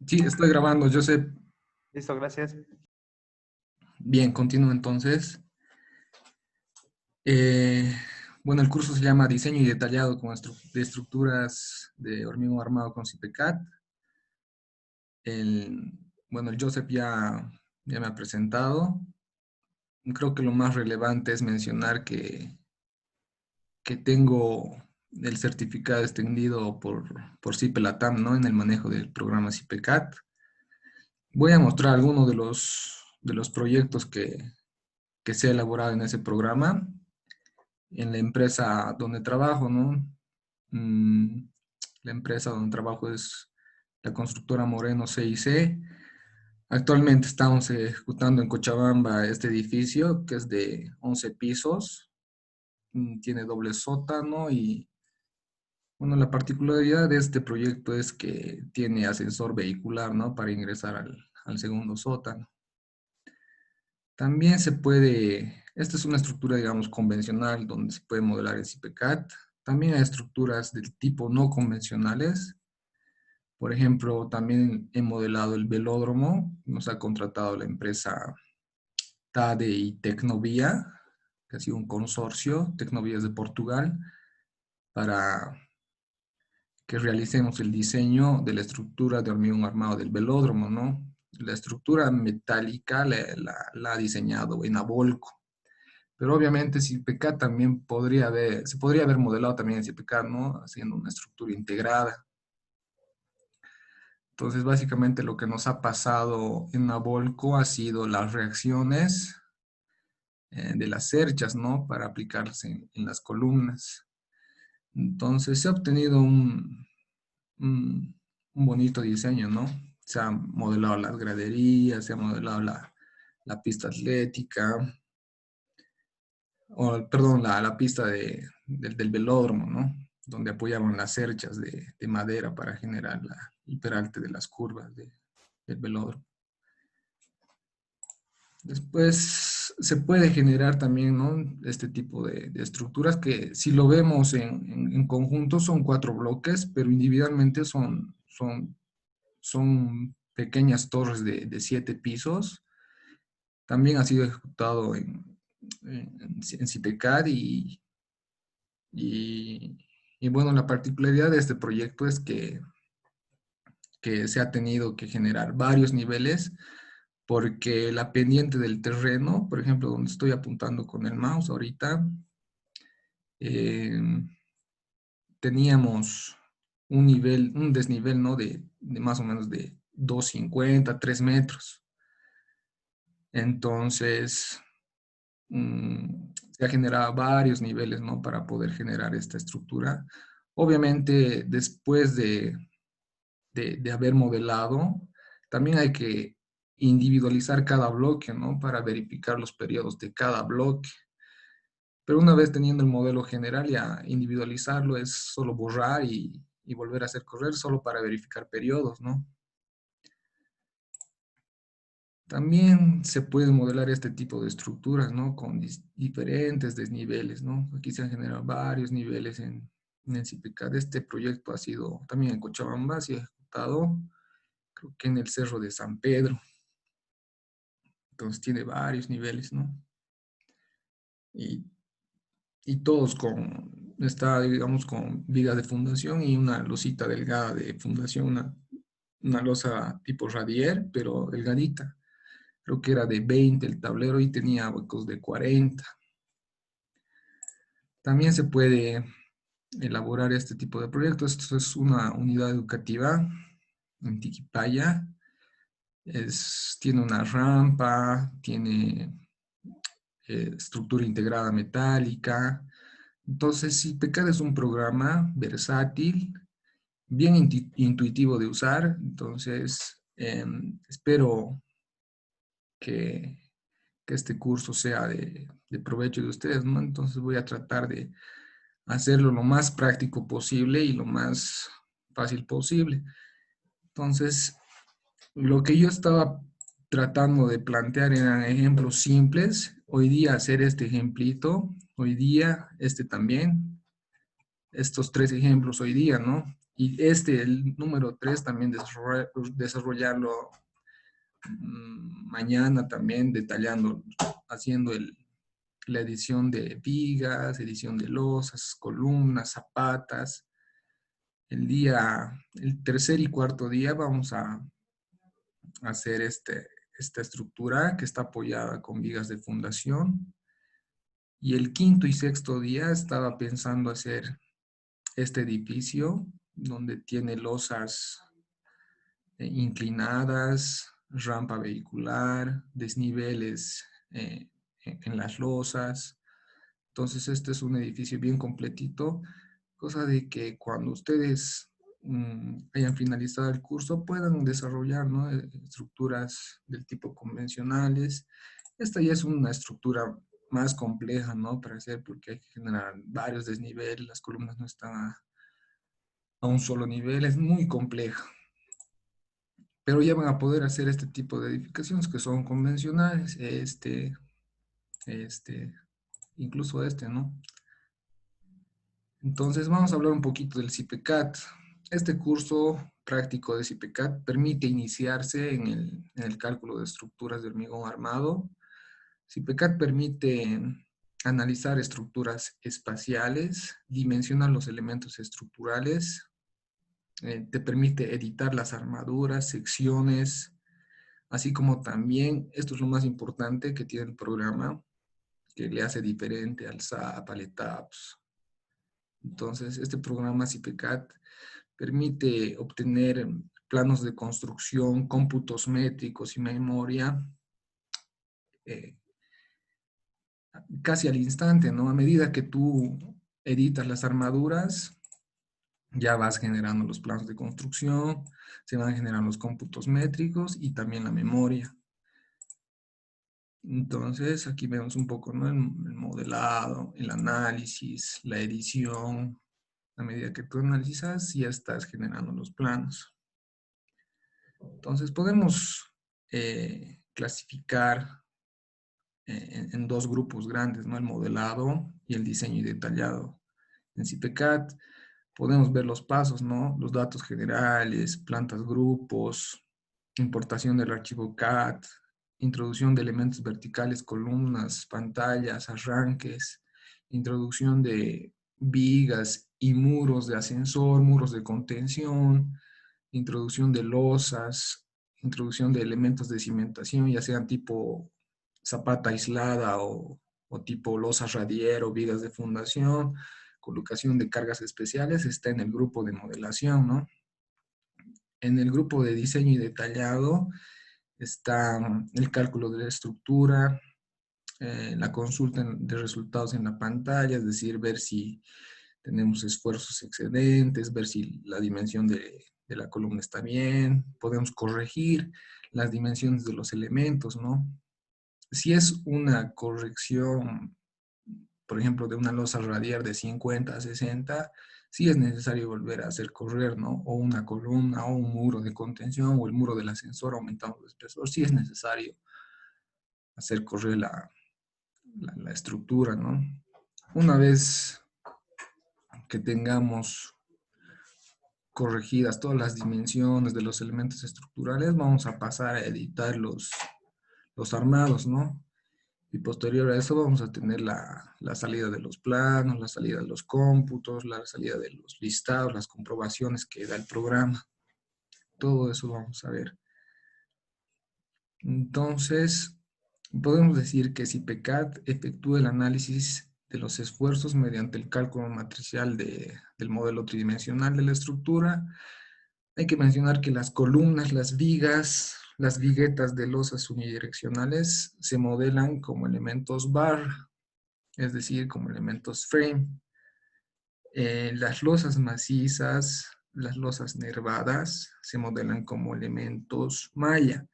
Sí, estoy grabando, Joseph. Listo, gracias. Bien, continúo entonces. Eh, bueno, el curso se llama Diseño y Detallado de Estructuras de Hormigón Armado con CIPECAT. Bueno, el Joseph ya me ha presentado. Creo que lo más relevante es mencionar que tengo el certificado extendido por CIPE-LATAM, ¿no? En el manejo del programa CIPECAT. Voy a mostrar algunos de los proyectos que se ha elaborado en ese programa, en la empresa donde trabajo, ¿no? Mm, la empresa donde trabajo es la constructora Moreno CIC. Actualmente estamos ejecutando en Cochabamba este edificio que es de 11 pisos, tiene doble sótano y, bueno, la particularidad de este proyecto es que tiene ascensor vehicular, ¿no? Para ingresar al segundo sótano. También esta es una estructura, digamos, convencional donde se puede modelar en CIPECAT. También hay estructuras del tipo no convencionales. Por ejemplo, también he modelado el velódromo. Nos ha contratado la empresa TADE y Tecnovía, que ha sido un consorcio, Tecnovías de Portugal, para que realicemos el diseño de la estructura de hormigón armado del velódromo, ¿no? La estructura metálica la ha diseñado en Abolco. Pero obviamente CIPECAT también se podría haber modelado también en CIPECAT, ¿no? Haciendo una estructura integrada. Entonces, básicamente lo que nos ha pasado en Nabolco ha sido las reacciones de las cerchas, ¿no? Para aplicarse en las columnas. Entonces, se ha obtenido un bonito diseño, ¿no? Se han modelado las graderías, se ha modelado la pista atlética, perdón, la pista del velódromo, ¿no? Donde apoyaban las cerchas de madera para generar el peralte de las curvas del velódromo. Después se puede generar también, ¿no? Este tipo de estructuras que si lo vemos en conjunto son 4 bloques, pero individualmente son pequeñas torres de 7 pisos. También ha sido ejecutado en CIPECAD y bueno, la particularidad de este proyecto es que se ha tenido que generar varios niveles porque la pendiente del terreno, por ejemplo, donde estoy apuntando con el mouse ahorita, eh, teníamos un desnivel, ¿no? De más o menos de 2,50, 3 metros. Entonces, se ha generado varios niveles, ¿no? Para poder generar esta estructura. Obviamente, después de haber modelado, también hay que individualizar cada bloque, ¿no? Para verificar los periodos de cada bloque. Pero una vez teniendo el modelo general, ya individualizarlo es solo borrar y volver a hacer correr solo para verificar periodos, ¿no? También se puede modelar este tipo de estructuras, ¿no? Con diferentes desniveles, ¿no? Aquí se han generado varios niveles en el CIPECAD. Este proyecto ha sido también en Cochabamba, se ha ejecutado, creo que en el Cerro de San Pedro. Entonces tiene varios niveles, ¿no? Y, y todos digamos, con vigas de fundación y una losita delgada de fundación, una losa tipo radier, pero delgadita. Creo que era de 20 el tablero y tenía huecos de 40. También se puede elaborar este tipo de proyectos. Esto es una unidad educativa en Tiquipaya. Tiene una rampa, tiene estructura integrada metálica. Entonces, CIPECAD es un programa versátil, bien intuitivo de usar. Entonces, espero que, que este curso sea de provecho de ustedes, ¿no? Entonces voy a tratar de hacerlo lo más práctico posible y lo más fácil posible. Entonces, lo que yo estaba tratando de plantear eran ejemplos simples. Hoy día hacer este ejemplito, hoy día este también, estos 3 ejemplos hoy día, ¿no? Y el número 3 también desarrollarlo mañana también, detallando, haciendo la edición de vigas, edición de losas, columnas, zapatas. El tercer y cuarto día vamos a hacer esta estructura que está apoyada con vigas de fundación. Y el quinto y sexto día estaba pensando hacer este edificio donde tiene losas inclinadas, rampa vehicular, desniveles en las losas. Entonces este es un edificio bien completito, cosa de que cuando ustedes hayan finalizado el curso puedan desarrollar, ¿no? Estructuras del tipo convencionales. Esta ya es una estructura más compleja, ¿no? Para hacer, porque hay que generar varios desniveles, las columnas no están a un solo nivel, es muy compleja. Pero ya van a poder hacer este tipo de edificaciones que son convencionales, este, incluso ¿no? Entonces vamos a hablar un poquito del CIPECAT. Este curso práctico de CIPECAT permite iniciarse en el cálculo de estructuras de hormigón armado. CIPECAT permite analizar estructuras espaciales, dimensionar los elementos estructurales, te permite editar las armaduras, secciones, así como también, esto es lo más importante que tiene el programa, que le hace diferente al SAP, al ETAPS. Entonces, este programa CIPECAT permite obtener planos de construcción, cómputos métricos y memoria eh, casi al instante, ¿no? A medida que tú editas las armaduras, ya vas generando los planos de construcción, se van generando los cómputos métricos y también la memoria. Entonces, aquí vemos un poco, ¿no? El modelado, el análisis, la edición. A medida que tú analizas, ya estás generando los planos. Entonces, podemos clasificar en dos grupos grandes, ¿no? El modelado y el diseño y detallado. En CIPECAT podemos ver los pasos, ¿no? Los datos generales, plantas grupos, importación del archivo CAD, introducción de elementos verticales, columnas, pantallas, arranques, introducción de vigas y muros de ascensor, muros de contención, introducción de losas, introducción de elementos de cimentación, ya sean tipo zapata aislada o tipo losa radier o vigas de fundación, colocación de cargas especiales, está en el grupo de modelación, ¿no? En el grupo de diseño y detallado está el cálculo de la estructura, la consulta de resultados en la pantalla, es decir, ver si tenemos esfuerzos excedentes, ver si la dimensión de la columna está bien, podemos corregir las dimensiones de los elementos, ¿no? Si es una corrección, por ejemplo, de una losa radial de 50 a 60, sí es necesario volver a hacer correr, ¿no? O una columna, o un muro de contención, o el muro del ascensor aumentando el espesor, sí es necesario hacer correr la estructura, ¿no? Una vez que tengamos corregidas todas las dimensiones de los elementos estructurales, vamos a pasar a editar los armados, ¿no? Y posterior a eso vamos a tener la salida de los planos, la salida de los cómputos, la salida de los listados, las comprobaciones que da el programa. Todo eso vamos a ver. Entonces, podemos decir que si PECAT efectúa el análisis de los esfuerzos mediante el cálculo matricial del modelo tridimensional de la estructura, hay que mencionar que las columnas, las vigas, las viguetas de losas unidireccionales se modelan como elementos bar, es decir, como elementos frame. Las losas macizas, las losas nervadas se modelan como elementos malla.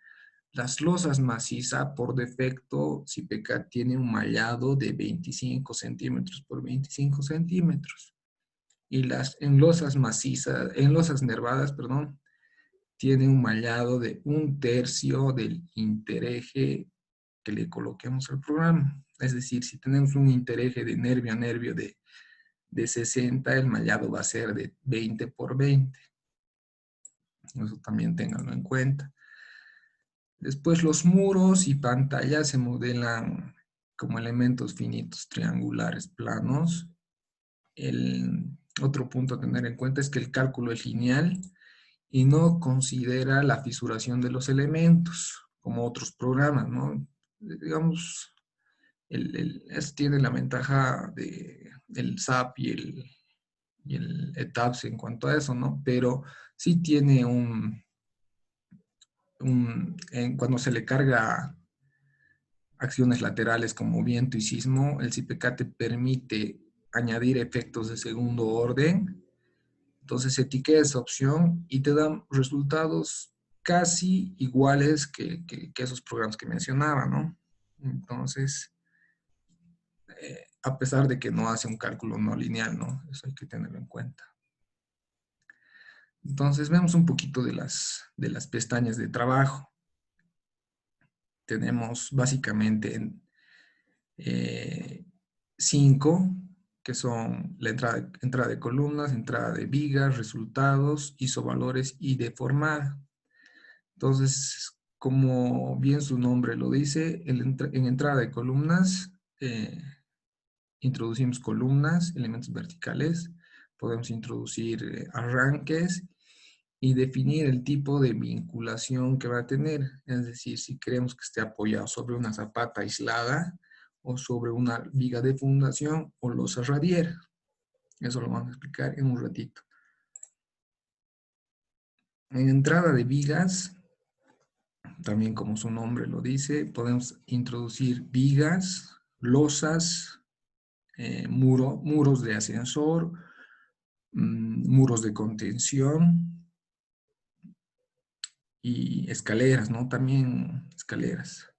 Las losas macizas, por defecto, CIPECAT tiene un mallado de 25 centímetros por 25 centímetros. Y en losas macizas, en losas nervadas, perdón, tiene un mallado de 1/3 del intereje que le coloquemos al programa. Es decir, si tenemos un intereje de nervio a nervio de de 60, el mallado va a ser de 20 por 20. Eso también ténganlo en cuenta. Después los muros y pantallas se modelan como elementos finitos triangulares planos. El otro punto a tener en cuenta es que el cálculo es lineal y no considera la fisuración de los elementos, como otros programas, ¿no? Digamos, tiene la ventaja del SAP y el ETABS en cuanto a eso, ¿no? Pero sí tiene cuando se le carga acciones laterales como viento y sismo, el CPK te permite añadir efectos de segundo orden. Entonces etiqueta esa opción y te dan resultados casi iguales que esos programas que mencionaba, ¿no? Entonces, a pesar de que no hace un cálculo no lineal, ¿no? Eso hay que tenerlo en cuenta. Entonces, vemos un poquito de las pestañas de trabajo. Tenemos básicamente 5, que son la entrada de columnas, entrada de vigas, resultados, isovalores y deformada. Entonces, como bien su nombre lo dice, en entrada de columnas introducimos columnas, elementos verticales, podemos introducir arranques y definir el tipo de vinculación que va a tener. Es decir, si queremos que esté apoyado sobre una zapata aislada o sobre una viga de fundación o losa radier. Eso lo vamos a explicar en un ratito. En entrada de vigas, también como su nombre lo dice, podemos introducir vigas, losas, muros de ascensor, muros de contención y escaleras, ¿no? También escaleras.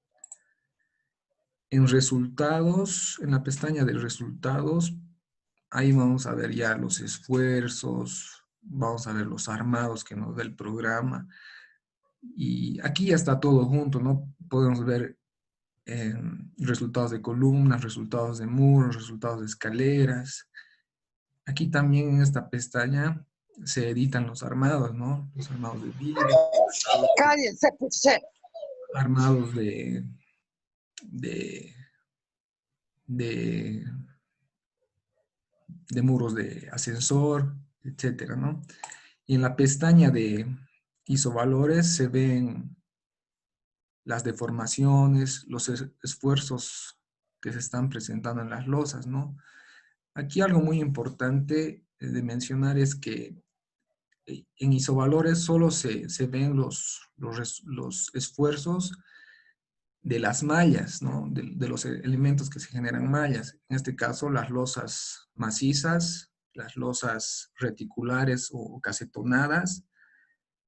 En resultados, en la pestaña de resultados, ahí vamos a ver ya los esfuerzos, vamos a ver los armados que nos da el programa. Y aquí ya está todo junto, ¿no? Podemos ver resultados de columnas, resultados de muros, resultados de escaleras. Aquí también en esta pestaña se editan los armados, ¿no? Los armados de vigas, ¡Cállense, puche! armados de, de, de muros de ascensor, etcétera, ¿no? Y en la pestaña de isovalores se ven las deformaciones, los esfuerzos que se están presentando en las losas, ¿no? Aquí algo muy importante de mencionar es que en isovalores solo se ven los esfuerzos de las mallas, ¿no? De los elementos que se generan mallas. En este caso, las losas macizas, las losas reticulares o casetonadas,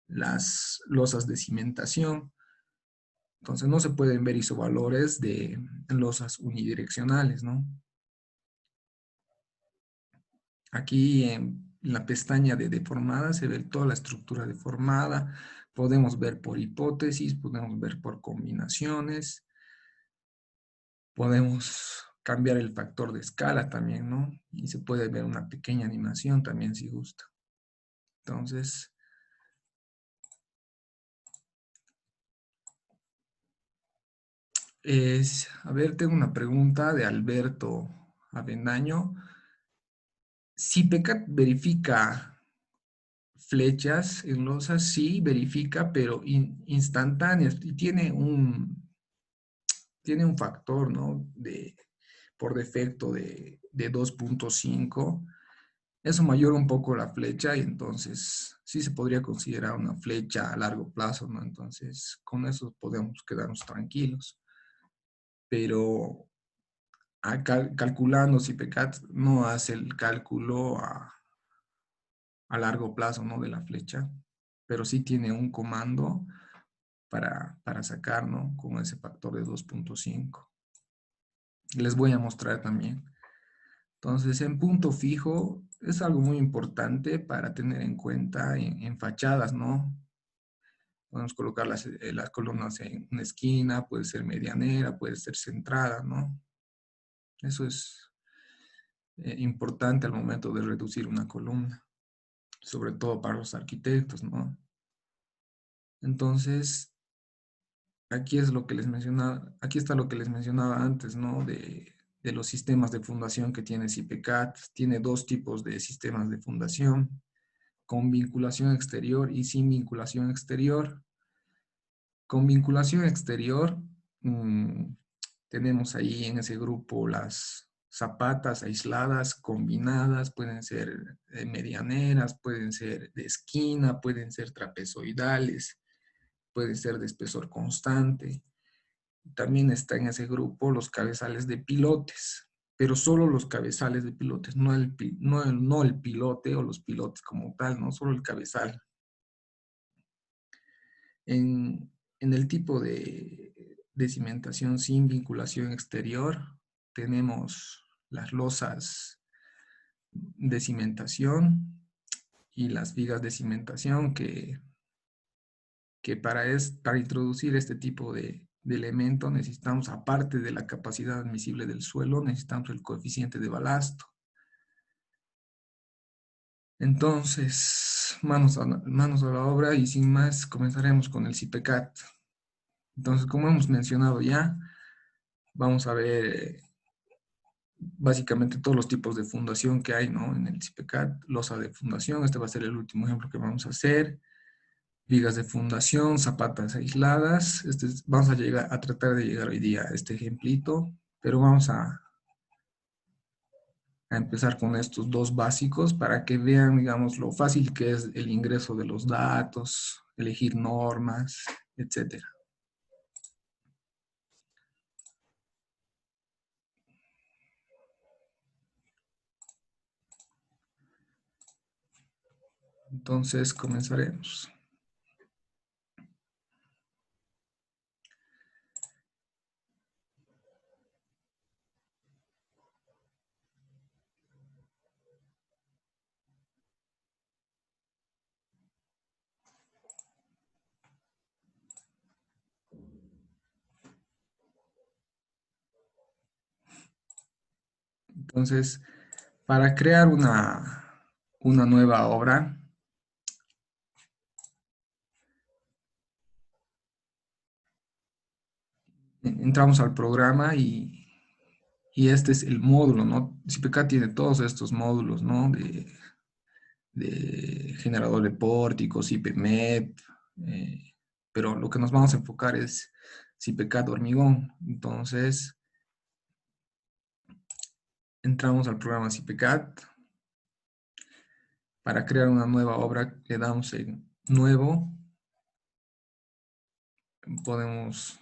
las losas de cimentación. Entonces, no se pueden ver isovalores de losas unidireccionales, ¿no? Aquí en la pestaña de deformada se ve toda la estructura deformada. Podemos ver por hipótesis, podemos ver por combinaciones. Podemos cambiar el factor de escala también, ¿no? Y se puede ver una pequeña animación también si gusta. Entonces, a ver, tengo una pregunta de Alberto Avendaño. Si PECAT verifica flechas en losas, sí, verifica, pero instantáneas. Y tiene un factor, ¿no? Por defecto de 2.5. Eso mayora un poco la flecha y entonces sí se podría considerar una flecha a largo plazo, ¿no? Entonces, con eso podemos quedarnos tranquilos. Pero calculando si PECAT no hace el cálculo a largo plazo, ¿no? De la flecha, pero sí tiene un comando para sacar, ¿no? Con ese factor de 2.5. Les voy a mostrar también. Entonces, en punto fijo es algo muy importante para tener en cuenta en fachadas, ¿no? Podemos colocar las columnas en una esquina, puede ser medianera, puede ser centrada, ¿no? Eso es importante al momento de reducir una columna, sobre todo para los arquitectos, ¿no? Entonces, aquí es lo que les mencionaba, aquí está lo que les mencionaba antes, ¿no? De los sistemas de fundación que tiene CIPECAT. Tiene dos tipos de sistemas de fundación, con vinculación exterior y sin vinculación exterior. Con vinculación exterior, tenemos ahí en ese grupo las zapatas aisladas, combinadas, pueden ser medianeras, pueden ser de esquina, pueden ser trapezoidales, pueden ser de espesor constante. También está en ese grupo los cabezales de pilotes, pero solo los cabezales de pilotes, no el pilote o los pilotes como tal, no solo el cabezal. En el tipo de cimentación sin vinculación exterior, tenemos las losas de cimentación y las vigas de cimentación que para introducir este tipo de elemento necesitamos, aparte de la capacidad admisible del suelo, necesitamos el coeficiente de balasto. Entonces, manos a la obra y sin más comenzaremos con el CIPECAT. Entonces, como hemos mencionado ya, vamos a ver básicamente todos los tipos de fundación que hay, ¿no? En el CIPECAT, losa de fundación, este va a ser el último ejemplo que vamos a hacer, vigas de fundación, zapatas aisladas, vamos a tratar de llegar hoy día a este ejemplito, pero vamos a empezar con estos dos básicos para que vean, digamos, lo fácil que es el ingreso de los datos, elegir normas, etcétera. Entonces, comenzaremos. Entonces, para crear una nueva obra, entramos al programa y este es el módulo, ¿no? CIPECAT tiene todos estos módulos, ¿no? De generador de pórticos, IPMEP, pero lo que nos vamos a enfocar es CIPECAT hormigón. Entonces, entramos al programa CIPECAT. Para crear una nueva obra, le damos en nuevo. Podemos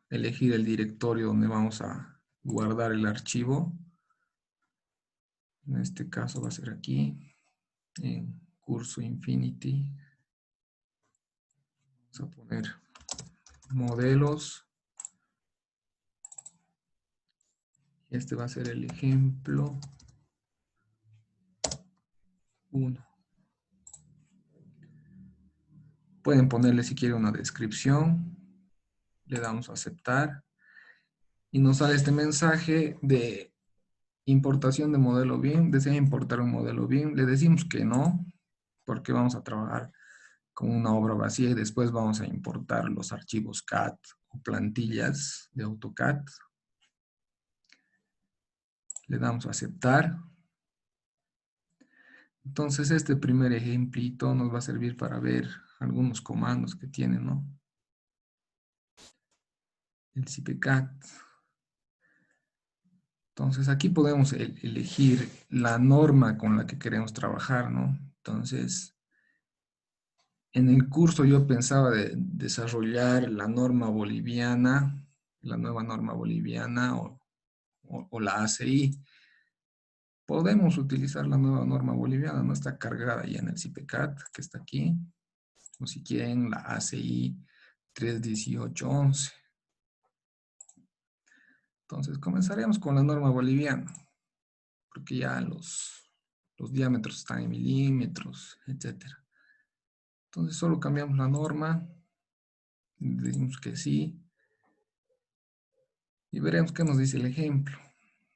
elegir el directorio donde vamos a guardar el archivo. En este caso va a ser aquí, en curso Infinity. Vamos a poner modelos. Este va a ser el ejemplo 1. Pueden ponerle si quieren una descripción. Le damos a aceptar. Y nos sale este mensaje de importación de modelo BIM. ¿Desea importar un modelo BIM? Le decimos que no, porque vamos a trabajar con una obra vacía y después vamos a importar los archivos CAD o plantillas de AutoCAD. Le damos a aceptar. Entonces este primer ejemplito nos va a servir para ver algunos comandos que tiene, ¿no? El CIPECAT. Entonces aquí podemos elegir la norma con la que queremos trabajar, ¿no? Entonces, en el curso yo pensaba de desarrollar la norma boliviana, la nueva norma boliviana o la ACI. Podemos utilizar la nueva norma boliviana, no está cargada ya en el CIPECAT, que está aquí. O si quieren, la ACI 31811. Entonces, comenzaremos con la norma boliviana, porque ya los diámetros están en milímetros, etc. Entonces, solo cambiamos la norma, decimos que sí, y veremos qué nos dice el ejemplo.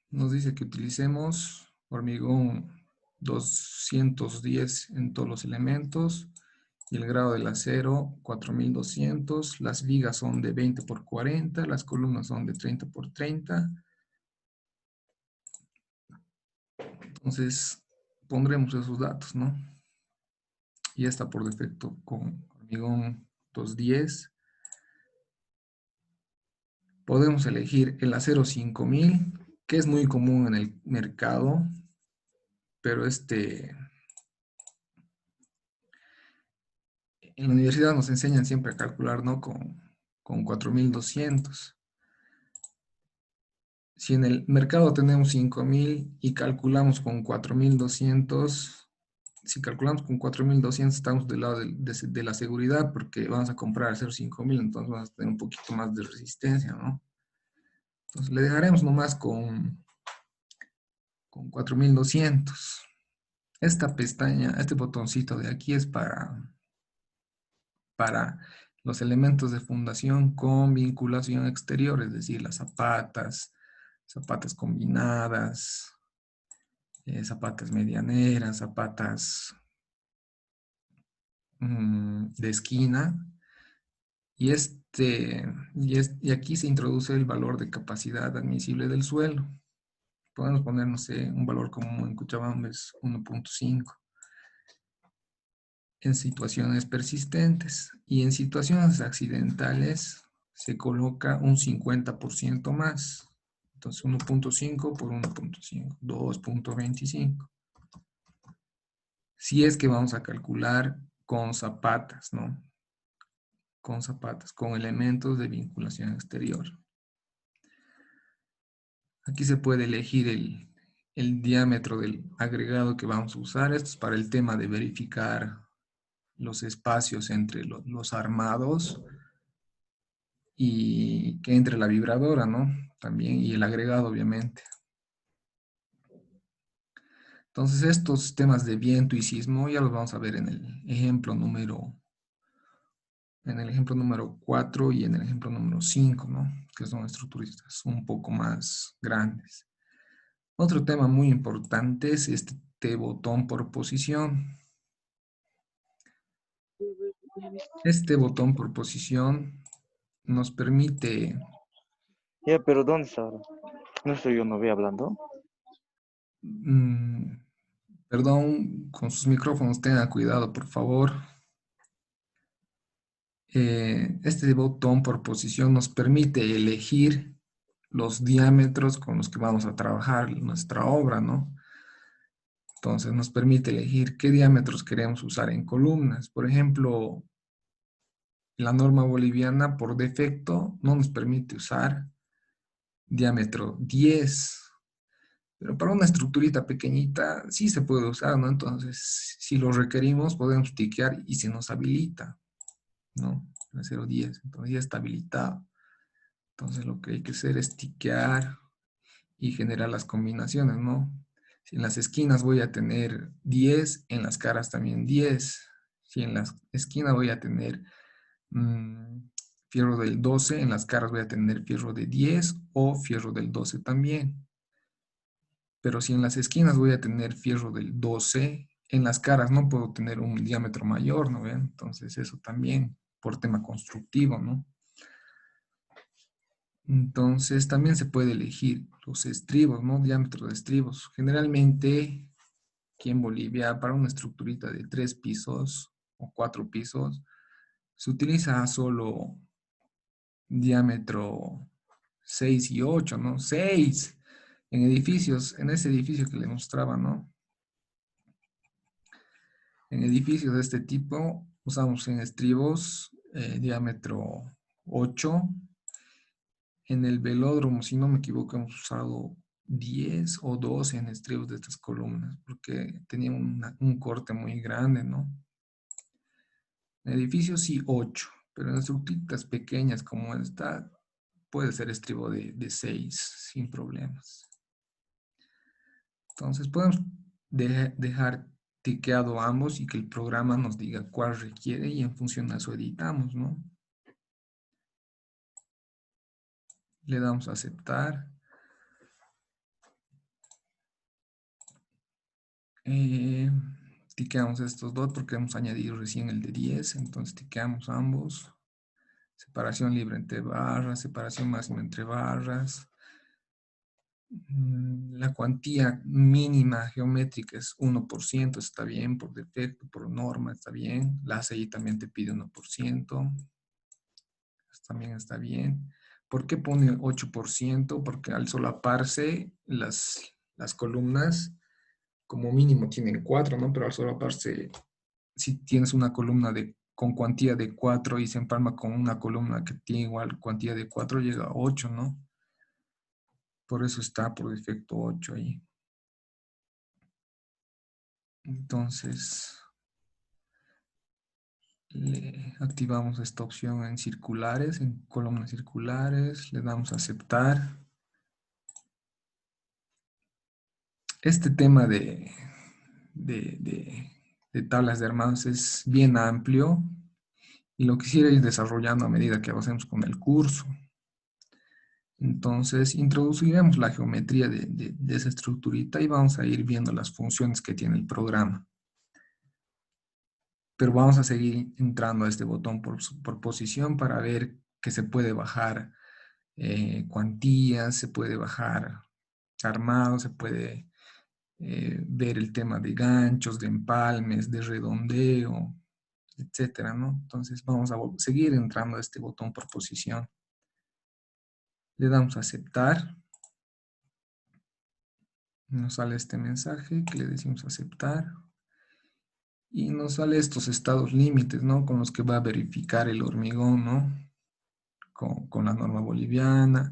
Nos dice que utilicemos hormigón 210 en todos los elementos y el grado del acero 4200. Las vigas son de 20 por 40, las columnas son de 30 por 30. Entonces pondremos esos datos, ¿no? Y está por defecto con hormigón 210. Podemos elegir el acero 5000, que es muy común en el mercado, pero en la universidad nos enseñan siempre a calcular, ¿no? Con 4200. Si en el mercado tenemos 5000 y calculamos con 4200, si calculamos con 4200 estamos del lado de la seguridad porque vamos a comprar acero 5000, entonces vamos a tener un poquito más de resistencia, ¿no? Entonces le dejaremos nomás con 4200. Esta pestaña, este botoncito de aquí es para los elementos de fundación con vinculación exterior, es decir, las zapatas, zapatas combinadas, zapatas medianeras, zapatas de esquina. Y aquí se introduce el valor de capacidad admisible del suelo. Podemos poner, no sé, un valor como en Cochabamba es 1.5 en situaciones persistentes, y en situaciones accidentales se coloca un 50% más. Entonces 1.5 por 1.5, 2.25. Si es que vamos a calcular con zapatas, ¿no? Con zapatas, con elementos de vinculación exterior. Aquí se puede elegir el diámetro del agregado que vamos a usar. Esto es para el tema de verificar los espacios entre los armados y que entre la vibradora, ¿no? También, y el agregado, obviamente. Entonces, estos temas de viento y sismo ya los vamos a ver en el ejemplo número 4 y en el ejemplo número 5, ¿no? Que son estructuristas un poco más grandes. Otro tema muy importante es este botón por posición. Este botón por posición nos permite... Ya, pero ¿dónde está ahora? ¿No estoy yo, no voy hablando? Perdón, con sus micrófonos tengan cuidado, por favor. Este botón por posición nos permite elegir los diámetros con los que vamos a trabajar nuestra obra, ¿no? Entonces nos permite elegir qué diámetros queremos usar en columnas. Por ejemplo, la norma boliviana por defecto no nos permite usar diámetro 10, pero para una estructurita pequeñita sí se puede usar, ¿no? Entonces, si lo requerimos, podemos tiquear y se nos habilita, ¿no? El 0.10, entonces ya está habilitado. Entonces lo que hay que hacer es tiquear y generar las combinaciones, ¿no? Si en las esquinas voy a tener 10, en las caras también 10. Si en las esquinas voy a tener fierro del 12, en las caras voy a tener fierro de 10 o fierro del 12 también. Pero si en las esquinas voy a tener fierro del 12, en las caras no puedo tener un diámetro mayor, ¿no ven? Entonces eso también por tema constructivo, ¿no? Entonces también se puede elegir los estribos, ¿no? Diámetro de estribos. Generalmente aquí en Bolivia para una estructurita de 3 pisos o 4 pisos se utiliza solo diámetro 6 y 8, ¿no? 6 en edificios, en ese edificio que le mostraba, ¿no? En edificios de este tipo usamos en estribos diámetro 8. En el velódromo, si no me equivoco, hemos usado 10 o 12 en estribos de estas columnas, porque tenía un corte muy grande, ¿no? En edificios sí 8, pero en estructuras pequeñas como esta, puede ser estribo de 6 sin problemas. Entonces podemos dejar tiqueado ambos y que el programa nos diga cuál requiere y en función de eso editamos, ¿no? Le damos a aceptar. Tiqueamos estos dos porque hemos añadido recién el de 10, entonces tiqueamos ambos. Separación libre entre barras, separación máxima entre barras. La cuantía mínima geométrica es 1%, está bien, por defecto, por norma está bien. La ACI también te pide 1%, también está bien. ¿Por qué pone 8%? Porque al solaparse las columnas, como mínimo tienen 4, ¿no? Pero al solaparse, si tienes una columna con cuantía de 4 y se empalma con una columna que tiene igual cuantía de 4, llega a 8, ¿no? Por eso está por defecto 8 ahí. Entonces, le activamos esta opción en circulares, en columnas circulares, le damos a aceptar. Este tema de tablas de armados es bien amplio y lo quisiera ir desarrollando a medida que avancemos con el curso. Entonces, introduciremos la geometría de esa estructurita y vamos a ir viendo las funciones que tiene el programa. Pero vamos a seguir entrando a este botón por posición para ver que se puede bajar cuantías, se puede bajar armado, se puede ver el tema de ganchos, de empalmes, de redondeo, etcétera, ¿no? Entonces vamos a seguir entrando a este botón por posición. Le damos a aceptar. Nos sale este mensaje que le decimos aceptar. Y nos sale estos estados límites, ¿no? Con los que va a verificar el hormigón, ¿no? Con la norma boliviana,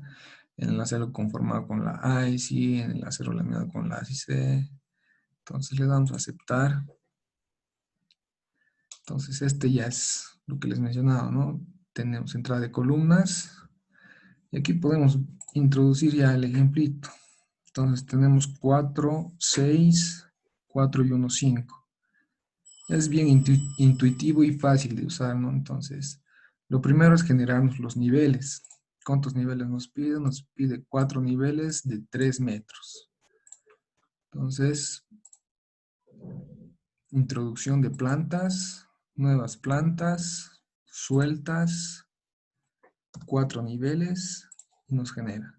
en el acero conformado con la AISI, en el acero laminado con la ASIC. Entonces le damos a aceptar. Entonces este ya es lo que les mencionaba, ¿no? Tenemos entrada de columnas y aquí podemos introducir ya el ejemplito. Entonces tenemos 4, 6, 4 y 1, 5. Es bien intuitivo y fácil de usar, ¿no? Entonces, lo primero es generarnos los niveles. ¿Cuántos niveles nos pide? Nos pide 4 niveles de 3 metros. Entonces, introducción de plantas, nuevas plantas, sueltas, 4 niveles, y nos genera.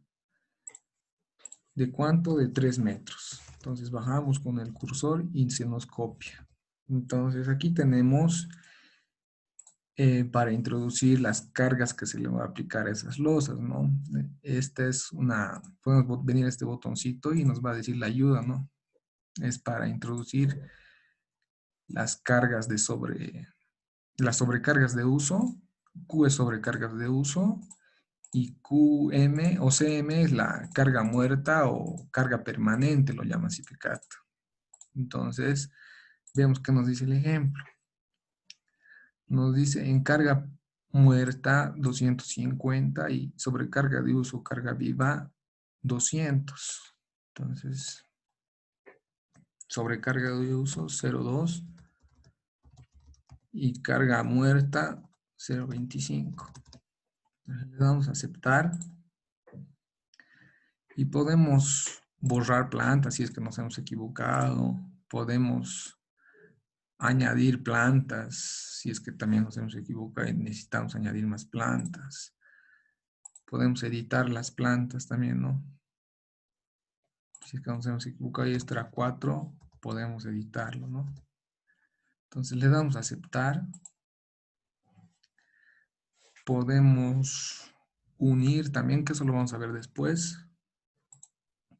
¿De cuánto? De 3 metros. Entonces, bajamos con el cursor y se nos copia. Entonces, aquí tenemos para introducir las cargas que se le va a aplicar a esas losas, ¿no? Esta es podemos venir a este botoncito y nos va a decir la ayuda, ¿no? Es para introducir las cargas las sobrecargas de uso. Q es sobrecargas de uso y QM o CM es la carga muerta o carga permanente, lo llama CIPECAT. Entonces, vemos que nos dice el ejemplo. Nos dice en carga muerta 250 y sobrecarga de uso, carga viva 200. Entonces, sobrecarga de uso 0,2 y carga muerta 0,25. Le damos a aceptar y podemos borrar plantas si es que nos hemos equivocado. Podemos añadir plantas si es que también nos hemos equivocado y necesitamos añadir más plantas. Podemos editar las plantas también, ¿no? Si es que nos hemos equivocado y esto era 4, podemos editarlo, ¿no? Entonces le damos a aceptar. Podemos unir también, que eso lo vamos a ver después.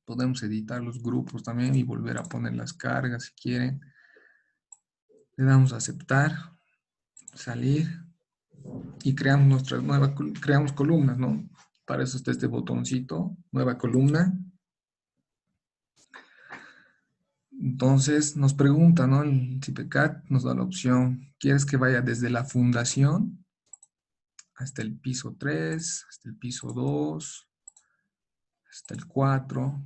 Podemos editar los grupos también y volver a poner las cargas si quieren. Le damos a aceptar, salir y creamos creamos columnas, ¿no? Para eso está este botoncito, nueva columna. Entonces nos pregunta, ¿no? El CIPECAT nos da la opción, ¿quieres que vaya desde la fundación hasta el piso 3, hasta el piso 2, hasta el 4?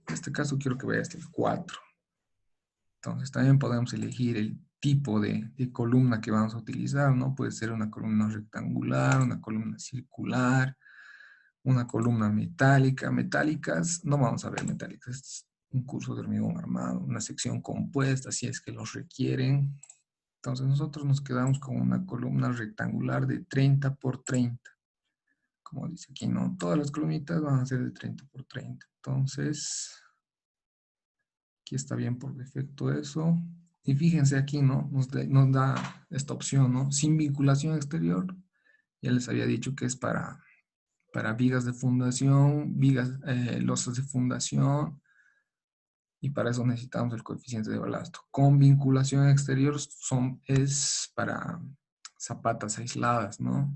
En este caso quiero que vaya hasta el 4. Entonces también podemos elegir el tipo de columna que vamos a utilizar, ¿no? Puede ser una columna rectangular, una columna circular, una columna metálica. Metálicas, no vamos a ver metálicas. un curso de hormigón armado, una sección compuesta, si es que los requieren. Entonces nosotros nos quedamos con una columna rectangular de 30 por 30. Como dice aquí, ¿no? Todas las columnitas van a ser de 30 por 30. Entonces, aquí está bien por defecto eso. Y fíjense aquí, ¿no? Nos da esta opción, ¿no? Sin vinculación exterior. Ya les había dicho que es para vigas de fundación, losas de fundación, y para eso necesitamos el coeficiente de balasto. Con vinculación exterior es para zapatas aisladas, ¿no?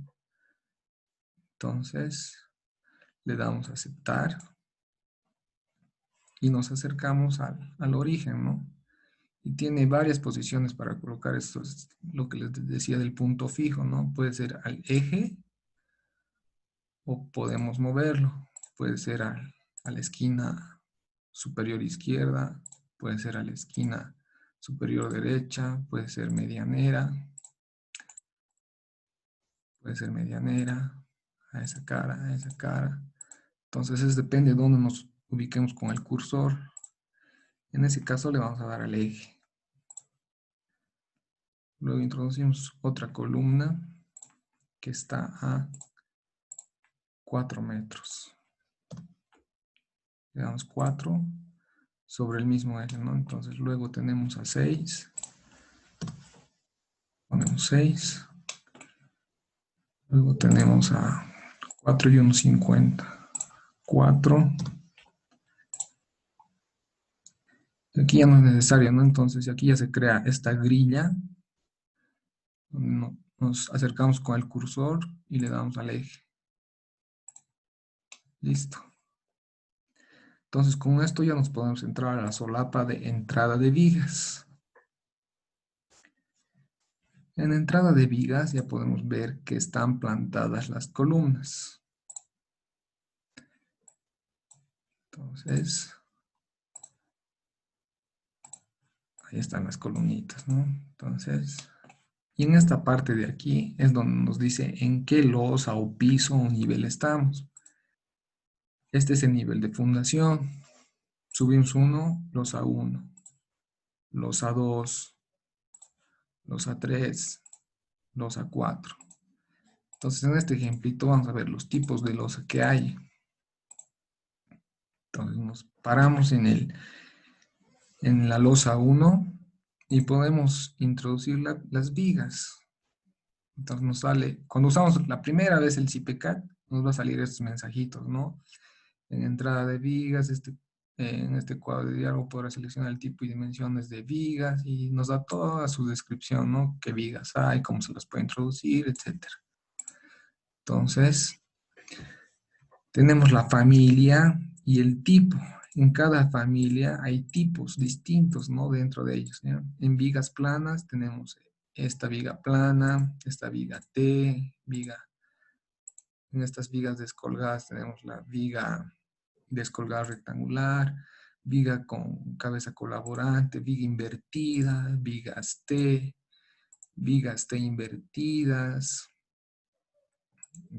Entonces, le damos a aceptar y nos acercamos al origen, ¿no? Y tiene varias posiciones para colocar esto, es lo que les decía del punto fijo, ¿no? Puede ser al eje o podemos moverlo. Puede ser a la esquina superior izquierda, puede ser a la esquina superior derecha, puede ser medianera, a esa cara, a esa cara. Entonces depende de dónde nos ubiquemos con el cursor. En ese caso le vamos a dar al eje. Luego introducimos otra columna que está a 4 metros. Le damos 4 sobre el mismo eje, ¿no? Entonces luego tenemos a 6. Ponemos 6. Luego tenemos a 4 y 1,50. 4. Aquí ya no es necesario, ¿no? Entonces aquí ya se crea esta grilla. Nos acercamos con el cursor y le damos al eje. Listo. Entonces con esto ya nos podemos entrar a la solapa de entrada de vigas. En entrada de vigas ya podemos ver que están plantadas las columnas. Entonces, ahí están las columnitas, ¿no? Entonces, y en esta parte de aquí es donde nos dice en qué losa o piso o nivel estamos. Este es el nivel de fundación. Subimos 1, losa 1, losa 2, losa 3, losa 4. Entonces, en este ejemplito vamos a ver los tipos de losa que hay. Entonces, nos paramos en la losa 1 y podemos introducir las vigas. Entonces nos sale, cuando usamos la primera vez el CIPECAT, nos va a salir estos mensajitos, ¿no? En entrada de vigas, en este cuadro de diálogo podrá seleccionar el tipo y dimensiones de vigas y nos da toda su descripción, ¿no? Qué vigas hay, cómo se las puede introducir, etc. Entonces, tenemos la familia y el tipo. En cada familia hay tipos distintos, ¿no? Dentro de ellos, ¿ya? En vigas planas tenemos esta viga plana, esta viga T, en estas vigas descolgadas tenemos la viga descolgada rectangular, viga con cabeza colaborante, viga invertida, vigas T invertidas.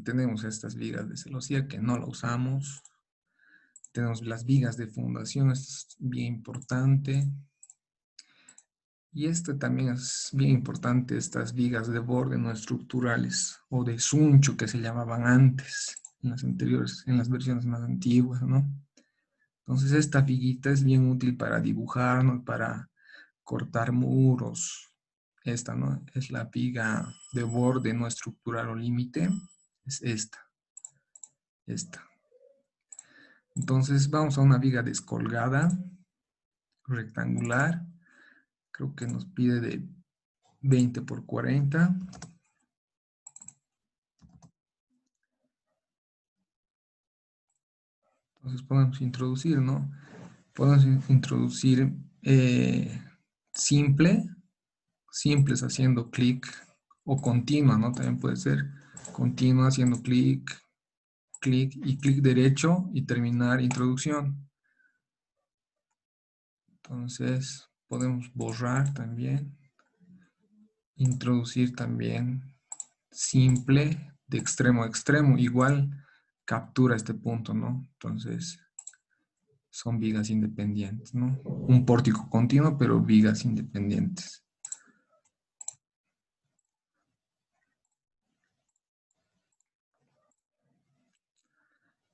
Tenemos estas vigas de celosía que no la usamos. Tenemos las vigas de fundación, esto es bien importante. Y esto también es bien importante, estas vigas de borde no estructurales o de suncho que se llamaban antes, en las anteriores, en las versiones más antiguas, ¿no? Entonces esta viguita es bien útil para dibujar, ¿no? Para cortar muros. Esta, ¿no? Es la viga de borde no estructural o límite. Es esta. Entonces vamos a una viga descolgada, rectangular. Creo que nos pide de 20 por 40. Entonces podemos introducir, ¿no? Podemos introducir simples haciendo clic, o continua, ¿no? También puede ser continua haciendo clic, clic y clic derecho y terminar introducción. Entonces podemos borrar también, introducir también simple de extremo a extremo, igual captura este punto, ¿no? Entonces son vigas independientes, ¿no? Un pórtico continuo, pero vigas independientes.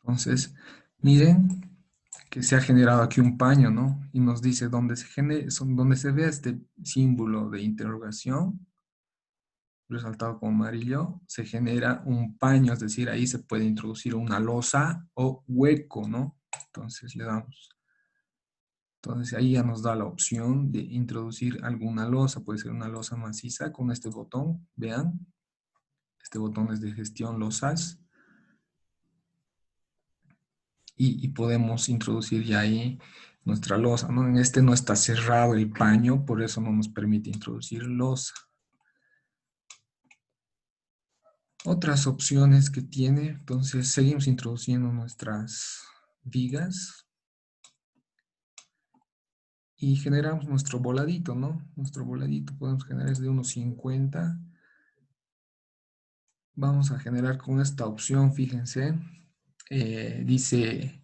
Entonces, miren que se ha generado aquí un paño, ¿no? Y nos dice dónde donde se ve este símbolo de interrogación, resaltado con amarillo, se genera un paño, es decir, ahí se puede introducir una losa o hueco, ¿no? Entonces le damos. Entonces ahí ya nos da la opción de introducir alguna losa, puede ser una losa maciza con este botón, vean, este botón es de gestión losas. Y podemos introducir ya ahí nuestra losa, ¿no? En este no está cerrado el paño, por eso no nos permite introducir losa. Otras opciones que tiene, entonces seguimos introduciendo nuestras vigas y generamos nuestro voladito, ¿no? Nuestro voladito podemos generar es de 1.50. Vamos a generar con esta opción, fíjense, dice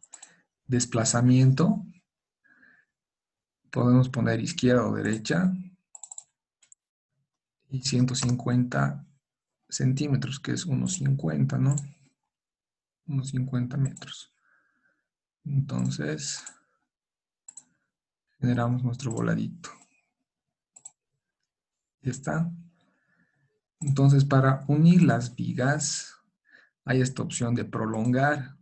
desplazamiento. Podemos poner izquierda o derecha y 150 centímetros, que es 1.50, ¿no? 1.50 metros. Entonces, generamos nuestro voladito. Ya está. Entonces, para unir las vigas, hay esta opción de prolongar.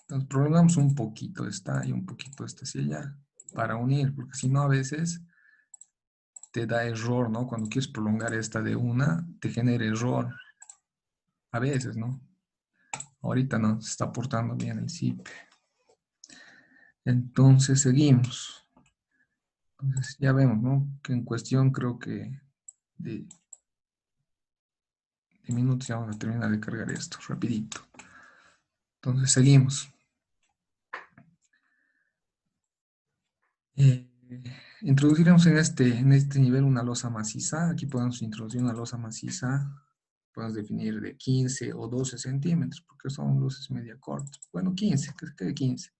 Entonces, prolongamos un poquito esta y un poquito esta hacia allá para unir, porque si no, a veces te da error, ¿no? Cuando quieres prolongar esta de una, te genera error. A veces, ¿no? Ahorita no, se está portando bien el zip. Entonces, seguimos. Entonces, ya vemos, ¿no? Que en cuestión creo que de minutos ya vamos a terminar de cargar esto, rapidito. Entonces, seguimos. Introduciremos en este nivel una losa maciza. Aquí podemos introducir una losa maciza. Podemos definir de 15 o 12 centímetros, porque son luces media cortas. Bueno, 15, que quede 15.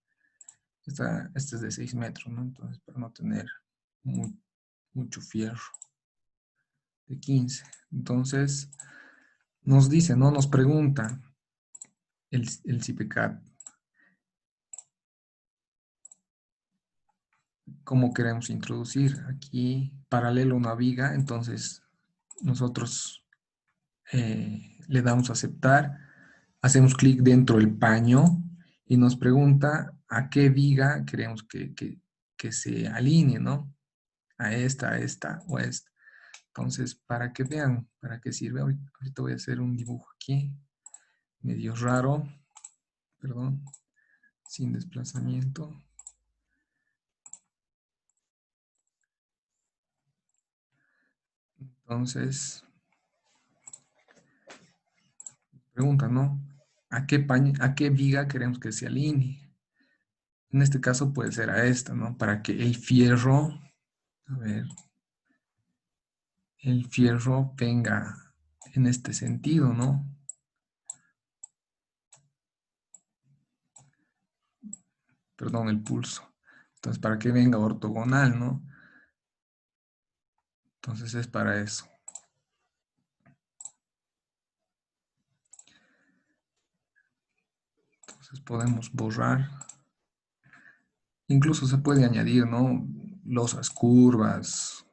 Esta es de 6 metros, ¿no? Entonces, para no tener mucho fierro. De 15. Entonces, nos dice, ¿no? Nos pregunta el CIPECAT. ¿Cómo queremos introducir? Aquí, paralelo a una viga, entonces nosotros le damos a aceptar, hacemos clic dentro del paño y nos pregunta a qué viga queremos que se alinee, ¿no? A esta o a esta. Entonces, para que vean, para qué sirve, ahorita voy a hacer un dibujo aquí, medio raro, perdón, sin desplazamiento. Entonces, pregunta, ¿no? ¿A qué viga queremos que se alinee? En este caso puede ser a esta, ¿no? Para que el fierro, a ver, el fierro venga en este sentido, ¿no? Perdón, el pulso. Entonces, para que venga ortogonal, ¿no? Entonces es para eso. Entonces podemos borrar. Incluso se puede añadir, ¿no? Losas curvas.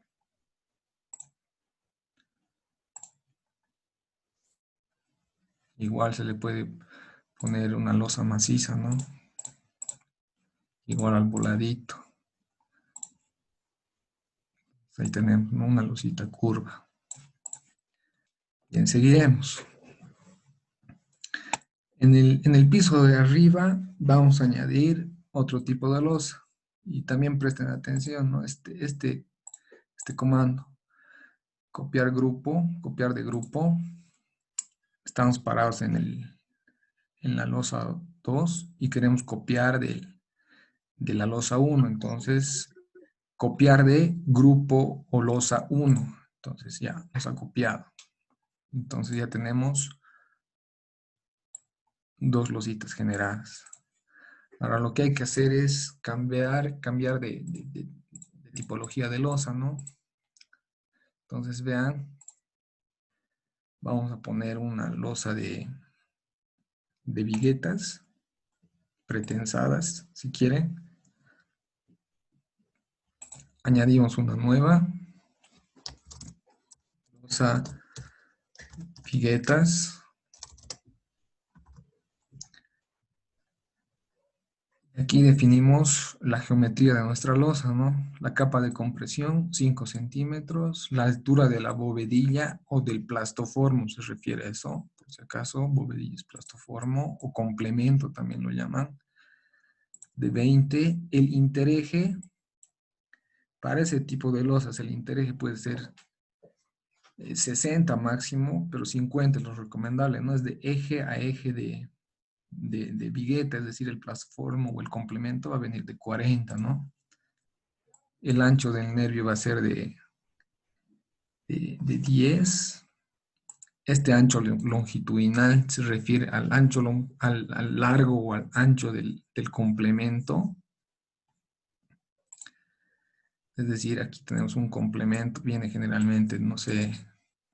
Igual se le puede poner una losa maciza, ¿no? Igual al voladito. Ahí tenemos, ¿no? Una losita curva. Bien, seguiremos. En el piso de arriba vamos a añadir otro tipo de losa. Y también presten atención, ¿no? Este comando. Copiar grupo, copiar de grupo. Estamos parados en la losa 2 y queremos copiar de la losa 1. Entonces, copiar de grupo o losa 1. Entonces ya nos ha copiado. Entonces ya tenemos dos lositas generadas. Ahora lo que hay que hacer es cambiar de tipología de losa, ¿no? Entonces vean, vamos a poner una losa de viguetas pretensadas, si quieren. Añadimos una nueva losa viguetas. Aquí definimos la geometría de nuestra losa, ¿no? La capa de compresión, 5 centímetros. La altura de la bovedilla o del plastoformo, se refiere a eso, por si acaso, bovedilla es plastoformo o complemento también lo llaman, de 20. El intereje, para ese tipo de losas, el intereje puede ser 60 máximo, pero 50 es lo recomendable, ¿no? Es de eje a eje de vigueta, es decir, el plastoformo o el complemento va a venir de 40, ¿no? El ancho del nervio va a ser de 10. Este ancho longitudinal se refiere al ancho, al largo o al ancho del complemento. Es decir, aquí tenemos un complemento, viene generalmente, no sé,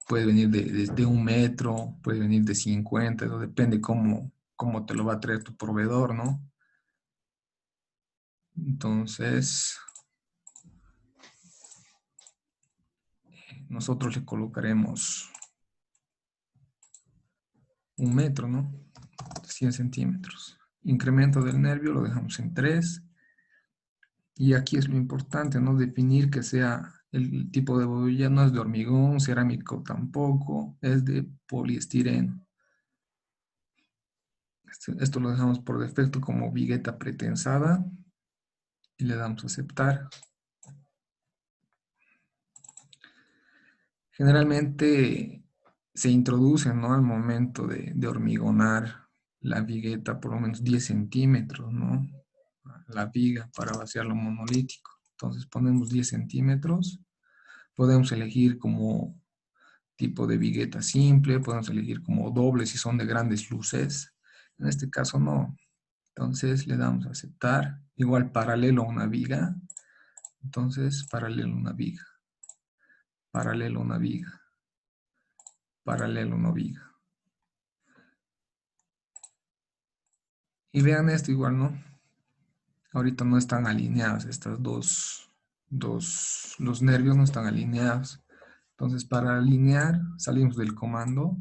puede venir de 1 metro, puede venir de 50, eso depende cómo te lo va a traer tu proveedor, ¿no? Entonces, nosotros le colocaremos 1 metro, ¿no? 100 centímetros. Incremento del nervio lo dejamos en 3. Y aquí es lo importante, ¿no? Definir que sea el tipo de bobilla, no es de hormigón, cerámico tampoco, es de poliestireno. Esto lo dejamos por defecto como vigueta pretensada y le damos a aceptar. Generalmente se introduce, ¿no? Al momento de hormigonar la vigueta por lo menos 10 centímetros, ¿no? La viga para vaciarlo monolítico. Entonces ponemos 10 centímetros. Podemos elegir como tipo de vigueta simple, podemos elegir como doble si son de grandes luces. En este caso no. Entonces le damos a aceptar. Igual paralelo a una viga. Entonces paralelo a una viga. Paralelo a una viga. Paralelo a una viga. Y vean esto igual, ¿no? Ahorita no están alineadas estas los nervios no están alineados. Entonces para alinear salimos del comando.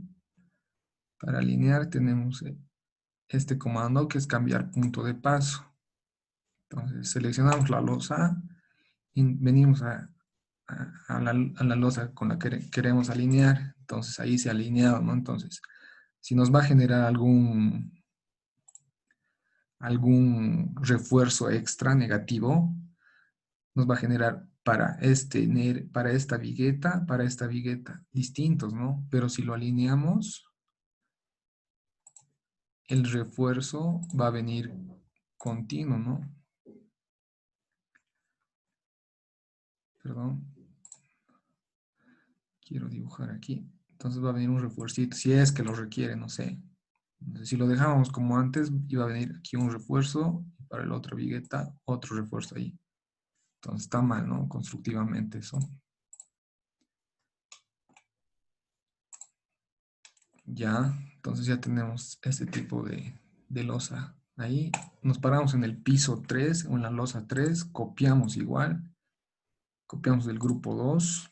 Para alinear tenemos este comando que es cambiar punto de paso. Entonces seleccionamos la losa y venimos a la losa con la que queremos alinear. Entonces ahí se ha alineado, ¿no? Entonces, si nos va a generar algún refuerzo extra negativo, nos va a generar para esta vigueta, distintos, ¿no? Pero si lo alineamos, el refuerzo va a venir continuo, ¿no? Perdón. Quiero dibujar aquí. Entonces va a venir un refuercito, si es que lo requiere, no sé. Entonces, si lo dejamos como antes, iba a venir aquí un refuerzo y para la otra vigueta otro refuerzo ahí. Entonces está mal, ¿no? Constructivamente eso. Ya, entonces ya tenemos este tipo de losa. Ahí nos paramos en el piso 3 o en la losa 3, copiamos igual, copiamos del grupo 2.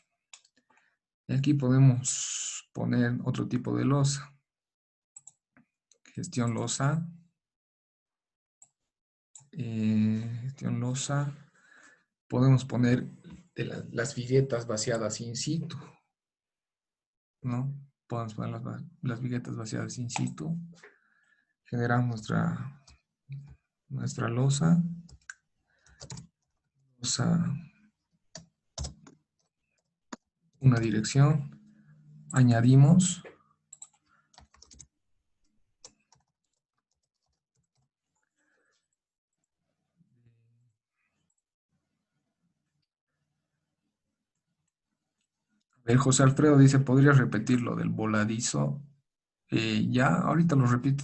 Y aquí podemos poner otro tipo de losa. Gestión losa. Gestión losa. Podemos poner las viguetas vaciadas in situ, ¿no? Podemos poner las viguetas vaciadas in situ. Generamos nuestra losa. Una dirección. Añadimos. A ver, José Alfredo dice, ¿podrías repetir lo del voladizo? Ya, ahorita lo repito.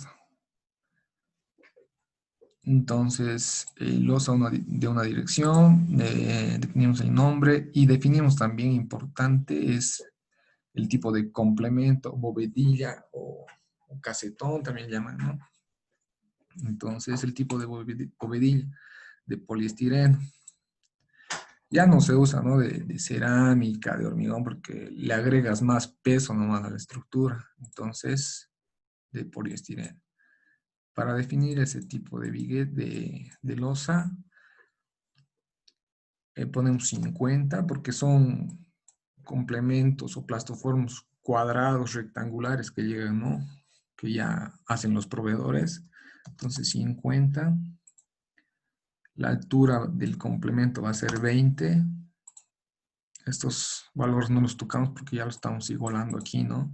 Entonces, losa de una dirección, definimos el nombre y definimos también, importante, es el tipo de complemento, bovedilla o casetón también llaman, ¿no? Entonces, el tipo de bovedilla de poliestireno. Ya no se usa, ¿no? De cerámica, de hormigón, porque le agregas más peso nomás a la estructura. Entonces, de poliestireno. Para definir ese tipo de biguet de losa, ponemos 50 porque son complementos o plastoformos cuadrados, rectangulares que llegan, ¿no? Que ya hacen los proveedores. Entonces 50. La altura del complemento va a ser 20. Estos valores no los tocamos porque ya lo estamos igualando aquí, ¿no?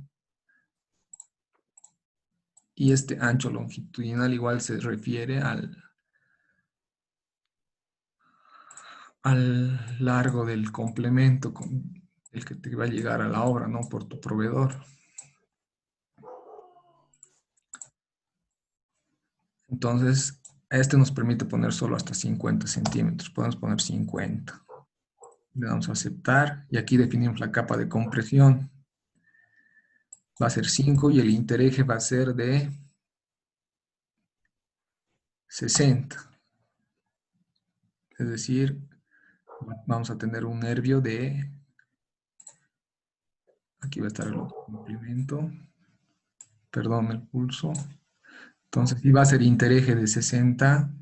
Y este ancho longitudinal igual se refiere al largo del complemento el que te va a llegar a la obra, ¿no? Por tu proveedor. Entonces, este nos permite poner solo hasta 50 centímetros. Podemos poner 50. Le damos a aceptar y aquí definimos la capa de compresión. Va a ser 5 y el intereje va a ser de 60. Es decir, vamos a tener un nervio de... Aquí va a estar el otro complemento. Perdón, el pulso. Entonces, si va a ser intereje de 60.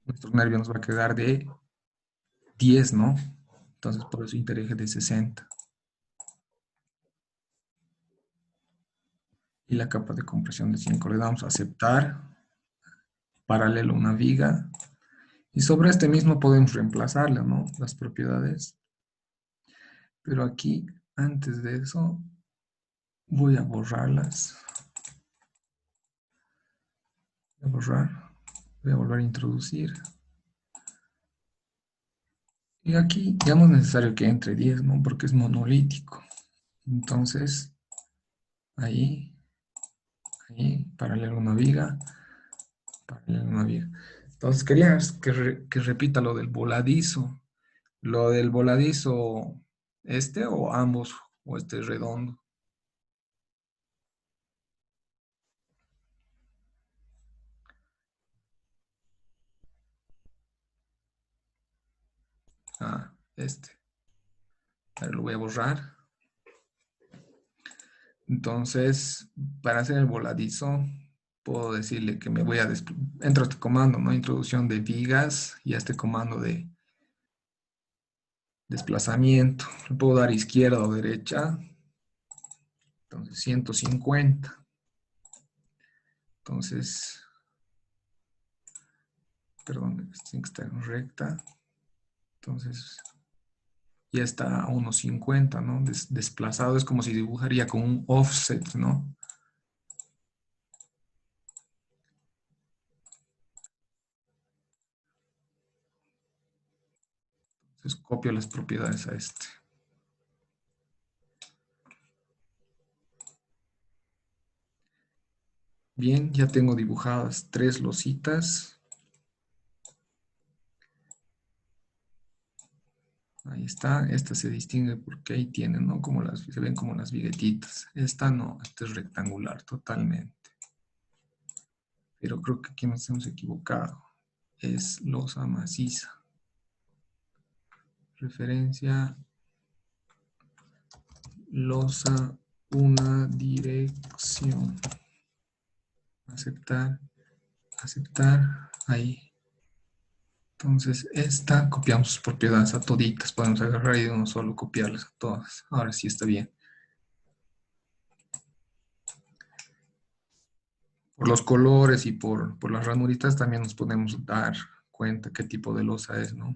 Nuestro nervio nos va a quedar de 10, ¿no? Entonces, por eso intereje de 60. Y la capa de compresión de 5. Le damos a aceptar. Paralelo a una viga. Y sobre este mismo podemos reemplazarle, ¿no? Las propiedades. Pero aquí, antes de eso, voy a borrarlas. Voy a borrar. Voy a volver a introducir. Y aquí ya no es necesario que entre 10, ¿no? Porque es monolítico. Entonces, ahí, paralelo a una viga, paralelo a una viga. Entonces, quería que repita lo del voladizo. Lo del voladizo, este o ambos, o este redondo. Ah, este. Ahora lo voy a borrar. Entonces, para hacer el voladizo, puedo decirle que me voy a... Entro a este comando, ¿no? Introducción de vigas y a este comando de desplazamiento. Le puedo dar izquierda o derecha. Entonces, 150. Entonces, perdón, tiene que estar en recta. Entonces, ya está a 1.50, ¿no? Desplazado es como si dibujaría con un offset, ¿no? Entonces, copio las propiedades a este. Bien, ya tengo dibujadas 3 lositas. Ahí está, esta se distingue porque ahí tienen, ¿no? Se ven como las viguetitas. Esta no, esta es rectangular totalmente. Pero creo que aquí nos hemos equivocado. Es losa maciza. Referencia, losa, una dirección. Aceptar, aceptar, ahí. Entonces, esta copiamos sus propiedades a toditas. Podemos agarrar y de uno solo copiarlas a todas. Ahora sí está bien. Por los colores y por las ranuritas también nos podemos dar cuenta qué tipo de losa es, ¿no?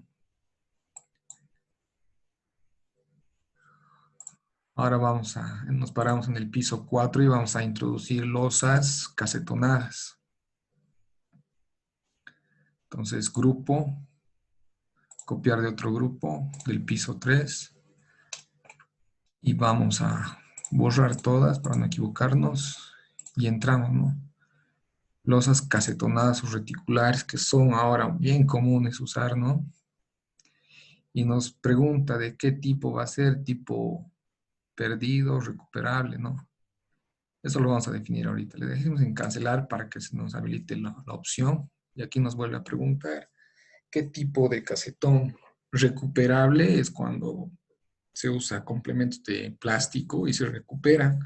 Ahora nos paramos en el piso 4 y vamos a introducir losas casetonadas. Entonces, grupo, copiar de otro grupo, del piso 3. Y vamos a borrar todas para no equivocarnos. Y entramos, ¿no? Losas casetonadas o reticulares que son ahora bien comunes usar, ¿no? Y nos pregunta de qué tipo va a ser, tipo perdido, recuperable, ¿no? Eso lo vamos a definir ahorita. Le dejemos en cancelar para que se nos habilite la opción. Y aquí nos vuelve a preguntar qué tipo de casetón recuperable es cuando se usa complementos de plástico y se recupera.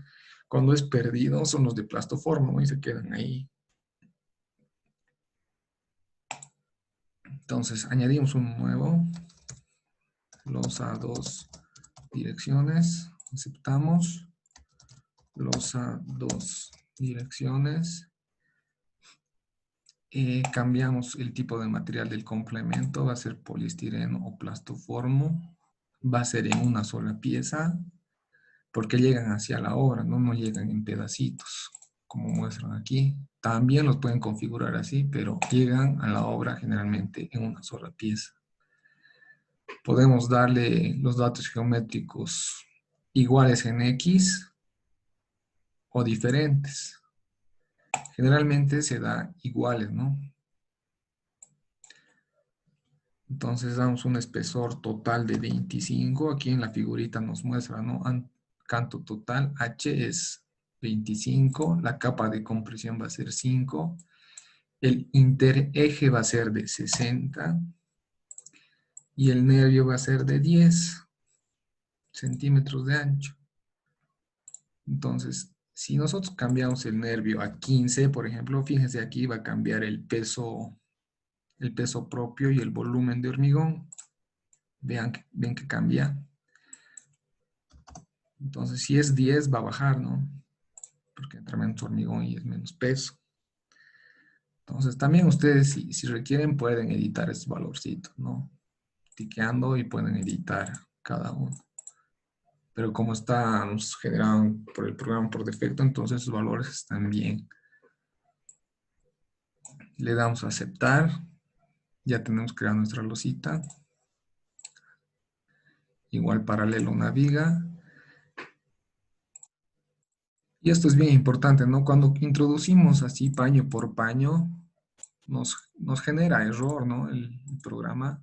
Cuando es perdido son los de plastoformo, ¿no? Y se quedan ahí. Entonces añadimos un nuevo, losa 2 direcciones, aceptamos, losa 2 direcciones, cambiamos el tipo de material del complemento, va a ser poliestireno o plastoformo, va a ser en una sola pieza, porque llegan hacia la obra, ¿no? No llegan en pedacitos, como muestran aquí. También los pueden configurar así, pero llegan a la obra generalmente en una sola pieza. Podemos darle los datos geométricos iguales en X o diferentes. Generalmente se da iguales, ¿no? Entonces damos un espesor total de 25. Aquí en la figurita nos muestra, ¿no? Canto total, H es 25. La capa de compresión va a ser 5. El intereje va a ser de 60. Y el nervio va a ser de 10 centímetros de ancho. Entonces, si nosotros cambiamos el nervio a 15, por ejemplo, fíjense aquí va a cambiar el peso propio y el volumen de hormigón. Ven que cambia. Entonces, si es 10, va a bajar, ¿no? Porque entra menos hormigón y es menos peso. Entonces, también ustedes, si requieren, pueden editar estos valorcitos, ¿no? Tiqueando y pueden editar cada uno. Pero como están generados por el programa por defecto, entonces los valores están bien. Le damos a aceptar. Ya tenemos creada nuestra losita. Igual paralelo una viga. Y esto es bien importante, ¿no? Cuando introducimos así paño por paño, nos genera error, ¿no? El programa.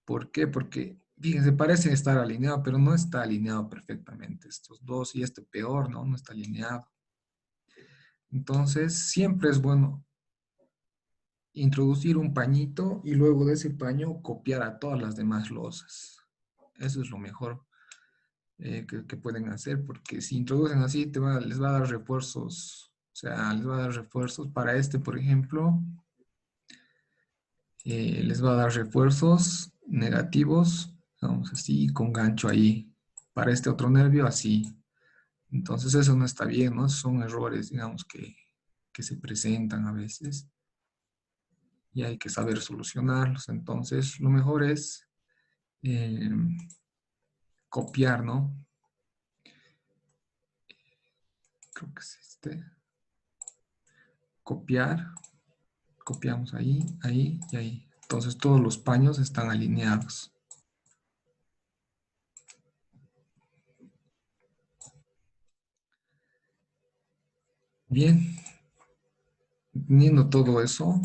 ¿Por qué? Porque, fíjense, parece estar alineado, pero no está alineado perfectamente. Estos dos y este peor, ¿no? No está alineado. Entonces, siempre es bueno introducir un pañito y luego de ese paño copiar a todas las demás losas. Eso es lo mejor que pueden hacer, porque si introducen así, les va a dar refuerzos. O sea, les va a dar refuerzos para este, por ejemplo. Les va a dar refuerzos negativos, vamos así, con gancho ahí. Para este otro nervio, así. Entonces eso no está bien, ¿no? Son errores, digamos, que se presentan a veces y hay que saber solucionarlos. Entonces lo mejor es eh, copiar, ¿no? Creo que es este. Copiar. Copiamos ahí, ahí y ahí. Entonces todos los paños están alineados. Bien, teniendo todo eso,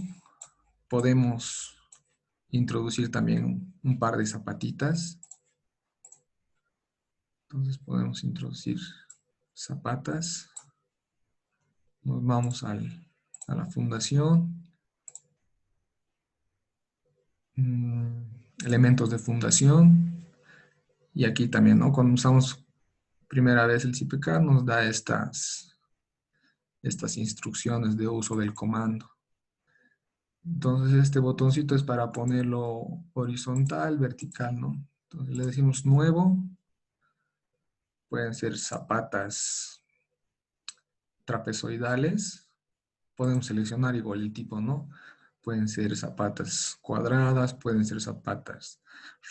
podemos introducir también un par de zapatitas. Entonces podemos introducir zapatas. Nos vamos a la fundación. Elementos de fundación. Y aquí también, ¿no? Cuando usamos primera vez el CPK nos da estas instrucciones de uso del comando. Entonces este botoncito es para ponerlo horizontal, vertical, ¿no? Entonces le decimos nuevo. Pueden ser zapatas trapezoidales. Podemos seleccionar igual el tipo, ¿no? Pueden ser zapatas cuadradas, pueden ser zapatas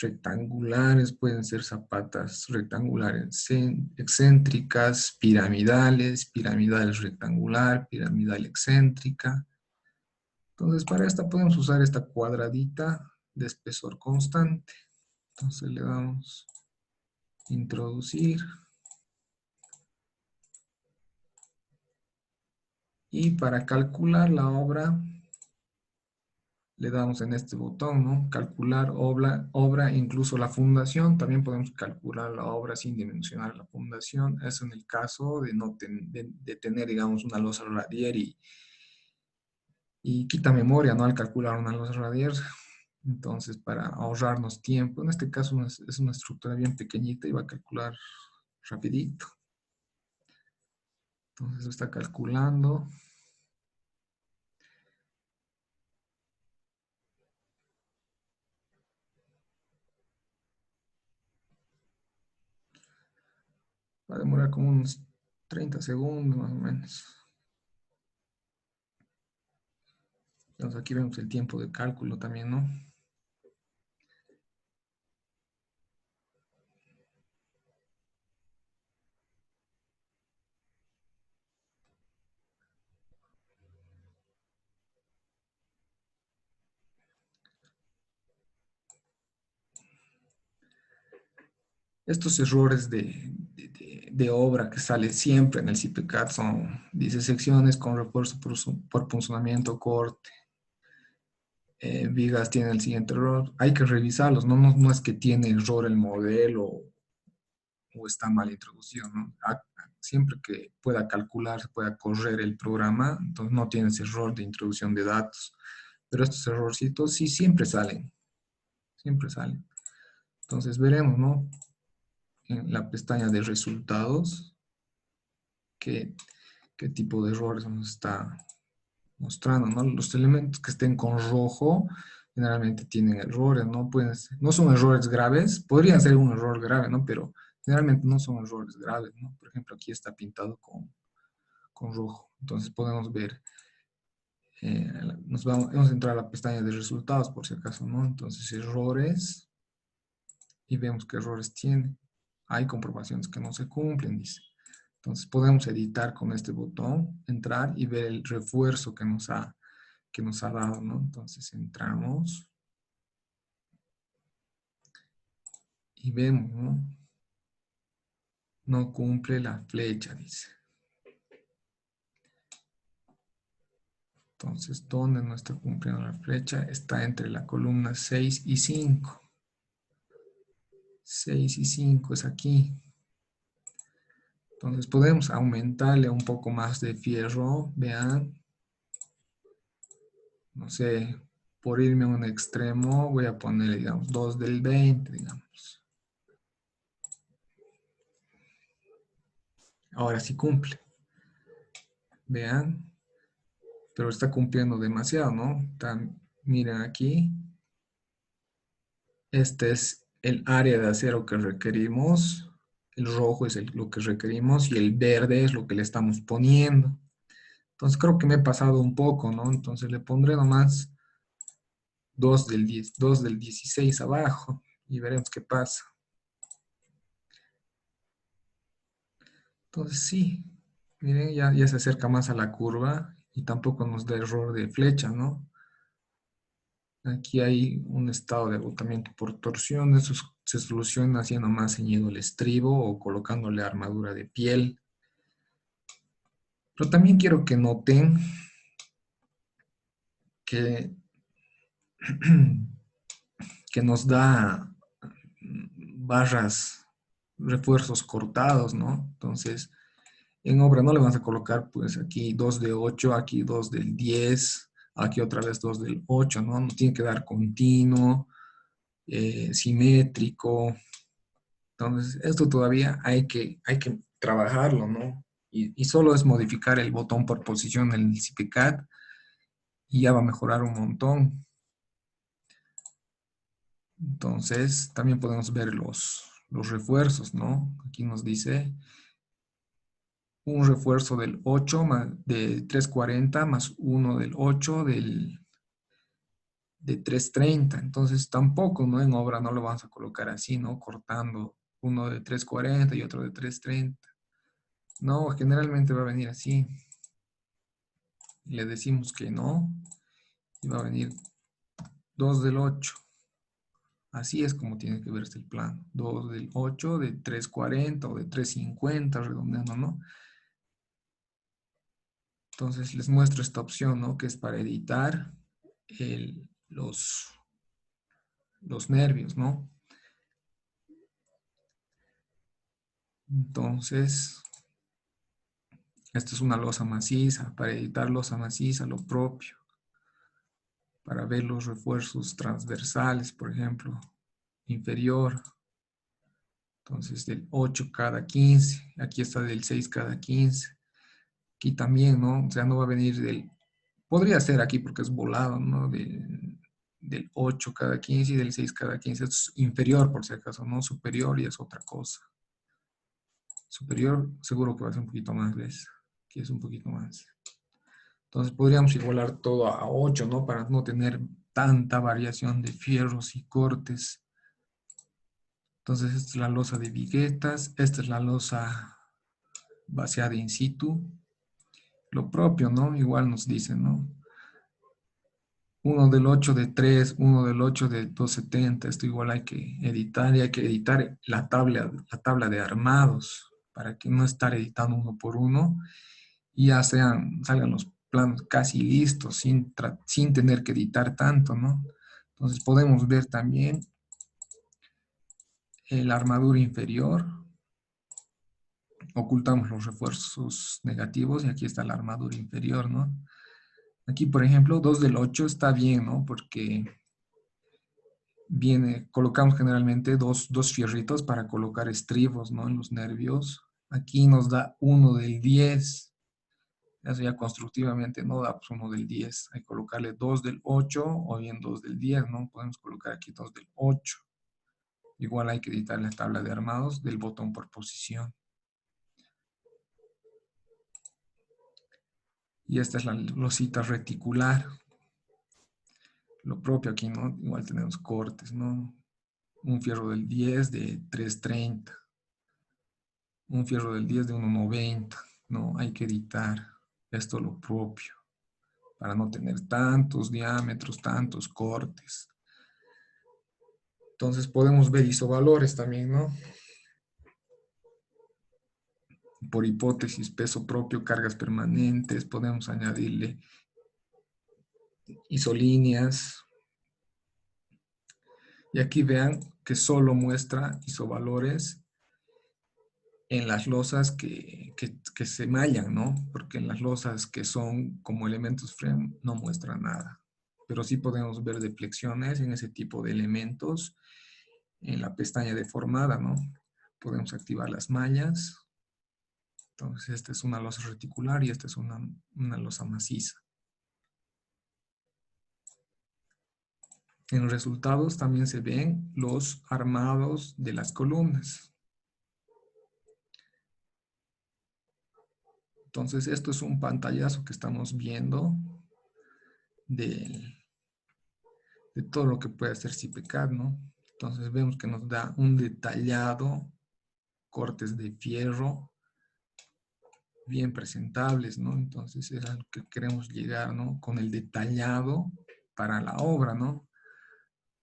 rectangulares, pueden ser zapatas rectangulares excéntricas, piramidales rectangular, piramidal excéntrica. Entonces, para esta podemos usar esta cuadradita de espesor constante. Entonces le damos introducir. Y para calcular la obra, le damos en este botón, ¿no? Calcular obra, incluso la fundación. También podemos calcular la obra sin dimensionar la fundación. Eso en el caso de, no de tener, digamos, una losa radier y quita memoria, ¿no? Al calcular una losa radier. Entonces, para ahorrarnos tiempo, en este caso es una estructura bien pequeñita y va a calcular rapidito. Entonces, lo está calculando. Va a demorar como unos 30 segundos más o menos. Entonces aquí vemos el tiempo de cálculo también, ¿no? Estos errores de obra que sale siempre en el CIPECAT son, dice, secciones con refuerzo por punzonamiento, corte. Vigas tiene el siguiente error. Hay que revisarlos, no es que tiene error el modelo o está mal introducido, ¿no? Siempre que pueda calcular, se pueda correr el programa, entonces no tiene ese error de introducción de datos. Pero estos errorcitos sí siempre salen, siempre salen. Entonces veremos, ¿no? En la pestaña de resultados, qué tipo de errores nos está mostrando, ¿no? Los elementos que estén con rojo generalmente tienen errores, ¿no? No son errores graves, podrían ser un error grave, ¿no? Pero generalmente no son errores graves, ¿no? Por ejemplo, aquí está pintado con rojo. Entonces podemos ver, vamos a entrar a la pestaña de resultados por si acaso, ¿no? Entonces errores y vemos qué errores tiene. Hay comprobaciones que no se cumplen, dice. Entonces podemos editar con este botón, entrar y ver el refuerzo que nos ha dado, ¿no? Entonces entramos y vemos, ¿no? No cumple la flecha, dice. Entonces, ¿dónde no está cumpliendo la flecha? Está entre la columna 6 y 5. 6 y 5 es aquí. Entonces podemos aumentarle un poco más de fierro, vean. No sé, por irme a un extremo voy a poner, digamos, 2 del 20, digamos. Ahora sí cumple. Vean. Pero está cumpliendo demasiado, ¿no? Miren aquí. Este es el área de acero que requerimos. El rojo es lo que requerimos y el verde es lo que le estamos poniendo. Entonces creo que me he pasado un poco, ¿no? Entonces le pondré nomás 2 del 10, 2 del 16 abajo y veremos qué pasa. Entonces sí, miren, ya se acerca más a la curva y tampoco nos da error de flecha, ¿no? Aquí hay un estado de agotamiento por torsión. Eso se soluciona haciendo más ceñido el estribo o colocándole armadura de piel. Pero también quiero que noten que, que nos da barras, refuerzos cortados, ¿no? Entonces, en obra no le vamos a colocar, pues, aquí 2 de 8, aquí 2 del 10, aquí otra vez 2 del 8, ¿no? Nos tiene que dar continuo, simétrico. Entonces, esto todavía hay que trabajarlo, ¿no? Y solo es modificar el botón por posición en el CIPECAD y ya va a mejorar un montón. Entonces, también podemos ver los refuerzos, ¿no? Aquí nos dice un refuerzo del 8 de 340 más uno del 8 de 330. Entonces, tampoco, ¿no? En obra no lo vamos a colocar así, ¿no? Cortando uno de 340 y otro de 330. No, generalmente va a venir así. Le decimos que no. Y va a venir 2 del 8. Así es como tiene que verse el plano. 2 del 8, de 340 o de 350, redondeando, ¿no? Entonces les muestro esta opción, ¿no? Que es para editar los nervios, ¿no? Entonces, esta es una losa maciza. Para editar losa maciza, lo propio. Para ver los refuerzos transversales, por ejemplo, inferior. Entonces, del 8 cada 15. Aquí está del 6 cada 15. Aquí también, ¿no? O sea, no va a venir del... Podría ser aquí porque es volado, ¿no? Del 8 cada 15 y del 6 cada 15. Es inferior, por si acaso, ¿no? Superior y es otra cosa. Superior, seguro que va a ser un poquito más, ¿ves? Aquí es un poquito más. Entonces podríamos igualar todo a 8, ¿no? Para no tener tanta variación de fierros y cortes. Entonces esta es la losa de viguetas, esta es la losa vaciada in situ. Lo propio, ¿no? Igual nos dicen, ¿no? Uno del 8 de 3, uno del 8 de 270. Esto igual hay que editar y hay que editar la tabla de armados para que no estar editando uno por uno y ya salgan los planos casi listos sin tener que editar tanto, ¿no? Entonces podemos ver también la armadura inferior, ocultamos los refuerzos negativos y aquí está la armadura inferior, ¿no? Aquí, por ejemplo, 2 del 8 está bien, ¿no? Porque colocamos generalmente dos fierritos para colocar estribos, ¿no? En los nervios. Aquí nos da 1 del 10. Eso ya constructivamente no da pues 1 del 10. Hay que colocarle 2 del 8 o bien 2 del 10, ¿no? Podemos colocar aquí 2 del 8. Igual hay que editar la tabla de armados del botón por posición. Y esta es la losita reticular. Lo propio aquí, ¿no? Igual tenemos cortes, ¿no? Un fierro del 10 de 330. Un fierro del 10 de 190. No, hay que editar esto lo propio para no tener tantos diámetros, tantos cortes. Entonces podemos ver isovalores también, ¿no? Por hipótesis, peso propio, cargas permanentes, podemos añadirle isolíneas. Y aquí vean que solo muestra isovalores en las losas que se mallan, ¿no? Porque en las losas que son como elementos frame no muestra nada. Pero sí podemos ver deflexiones en ese tipo de elementos en la pestaña deformada, ¿no? Podemos activar las mallas. Entonces, esta es una losa reticular y esta es una losa maciza. En resultados también se ven los armados de las columnas. Entonces, esto es un pantallazo que estamos viendo de todo lo que puede hacer CIPECAD, ¿no? Entonces, vemos que nos da un detallado, cortes de fierro, bien presentables, ¿no? Entonces, es a lo que queremos llegar, ¿no? Con el detallado para la obra, ¿no?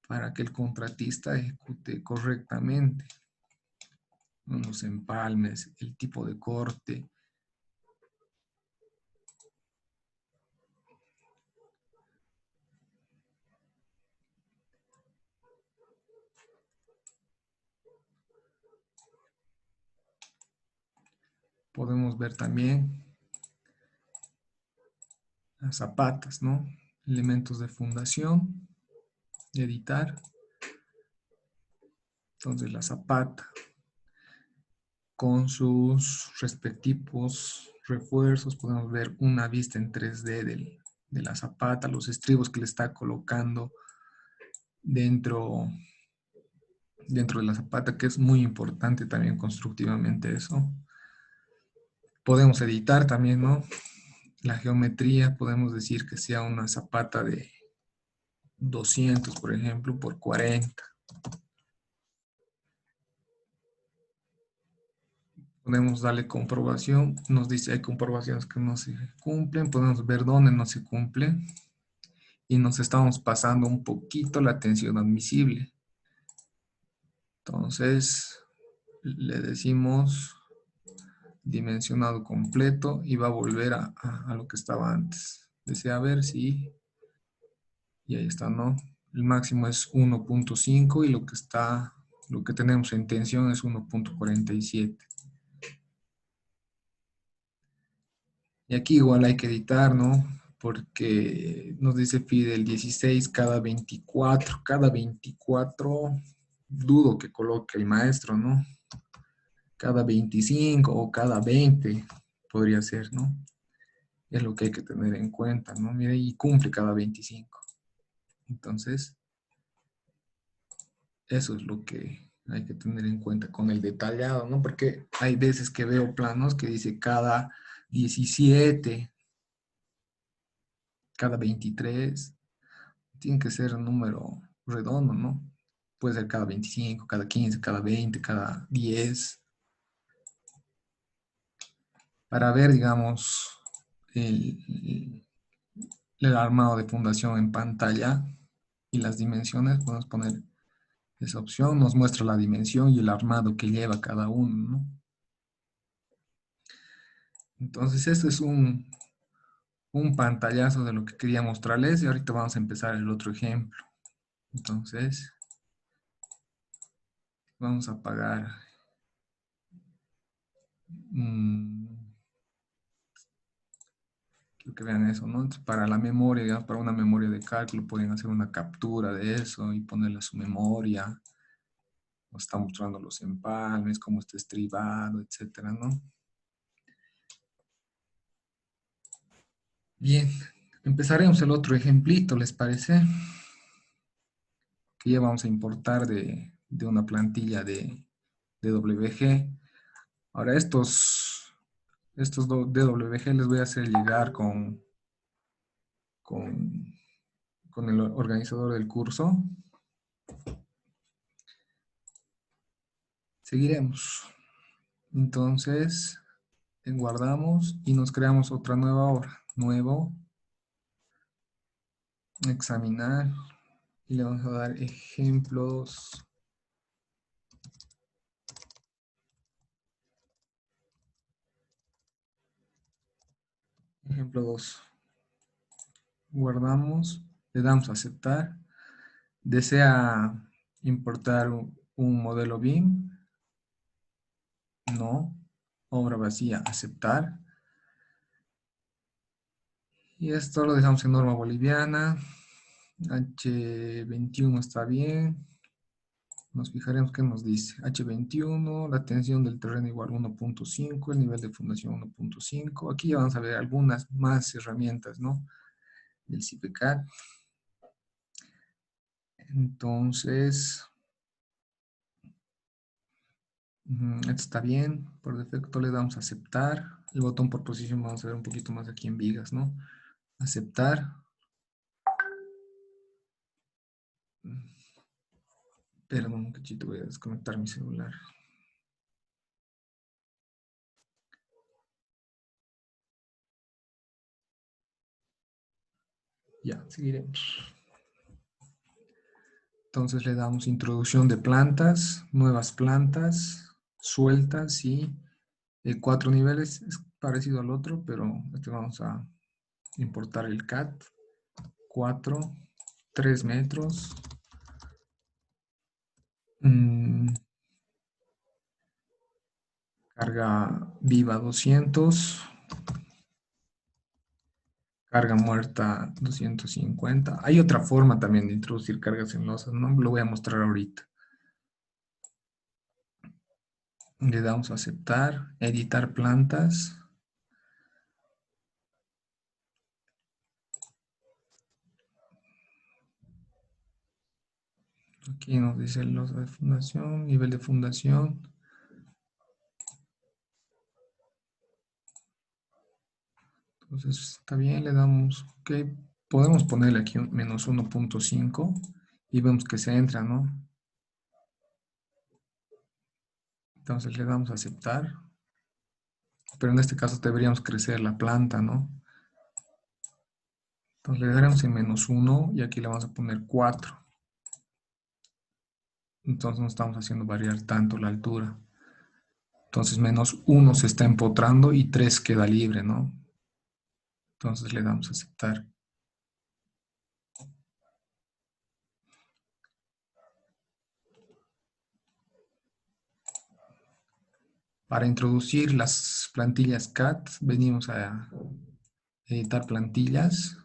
Para que el contratista ejecute correctamente. Los empalmes, el tipo de corte. Podemos ver también las zapatas, ¿no? Elementos de fundación, editar. Entonces la zapata con sus respectivos refuerzos, podemos ver una vista en 3D de la zapata, los estribos que le está colocando dentro de la zapata, que es muy importante también constructivamente eso. Podemos editar también, ¿no? La geometría, podemos decir que sea una zapata de 200, por ejemplo, por 40. Podemos darle comprobación, nos dice hay comprobaciones que no se cumplen, podemos ver dónde no se cumple y nos estamos pasando un poquito la tensión admisible. Entonces, le decimos dimensionado completo y va a volver a lo que estaba antes. Desea ver si, y ahí está, ¿no? El máximo es 1.5 y lo que tenemos en tensión es 1.47. Y aquí igual hay que editar, ¿no? Porque nos dice pide el 16 cada 24. Cada 24, dudo que coloque el maestro, ¿no? Cada 25 o cada 20 podría ser, ¿no? Es lo que hay que tener en cuenta, ¿no? Mire, y cumple cada 25. Entonces, eso es lo que hay que tener en cuenta con el detallado, ¿no? Porque hay veces que veo planos que dice cada 17, cada 23. Tiene que ser un número redondo, ¿no? Puede ser cada 25, cada 15, cada 20, cada 10. Para ver, digamos, el armado de fundación en pantalla y las dimensiones, podemos poner esa opción. Nos muestra la dimensión y el armado que lleva cada uno, ¿no? Entonces, este es un pantallazo de lo que quería mostrarles y ahorita vamos a empezar el otro ejemplo. Entonces, vamos a apagar. Quiero que vean eso, ¿no? Entonces, para la memoria, digamos, para una memoria de cálculo, pueden hacer una captura de eso y ponerle a su memoria. Nos está mostrando los empalmes, cómo está estribado, etcétera, ¿no? Bien, empezaremos el otro ejemplito, ¿les parece? Que ya vamos a importar de una plantilla de DWG. Ahora estos DWG les voy a hacer llegar con, con el organizador del curso. Seguiremos. Entonces, guardamos y nos creamos otra nueva obra. Nuevo, examinar y le vamos a dar ejemplos. Ejemplo 2. Guardamos, le damos a aceptar. ¿Desea importar un modelo BIM? No. Obra vacía, aceptar. Y esto lo dejamos en norma boliviana. H21 está bien. Nos fijaremos qué nos dice. H21, la tensión del terreno igual 1.5, el nivel de fundación 1.5. Aquí ya vamos a ver algunas más herramientas, ¿no? Del CIPECAD. Entonces, esto está bien. Por defecto le damos a aceptar. El botón por posición vamos a ver un poquito más aquí en vigas, ¿no? Aceptar. Perdón, un cachito, voy a desconectar mi celular. Ya, seguiremos. Entonces le damos introducción de plantas, nuevas plantas, sueltas y 4 niveles. Es parecido al otro, pero este vamos a importar el CAT. 4, 3 metros. Carga viva 200. Carga muerta 250. Hay otra forma también de introducir cargas en losas, no lo voy a mostrar ahorita. Le damos a aceptar, editar plantas. Aquí nos dice losa de fundación, nivel de fundación. Entonces está bien, le damos OK. Podemos ponerle aquí un menos 1.5 y vemos que se entra, ¿no? Entonces le damos a aceptar. Pero en este caso deberíamos crecer la planta, ¿no? Entonces le daremos en menos 1 y aquí le vamos a poner 4. Entonces no estamos haciendo variar tanto la altura. Entonces -1 se está empotrando y 3 queda libre, ¿no? Entonces le damos a aceptar. Para introducir las plantillas CAD, venimos a editar plantillas,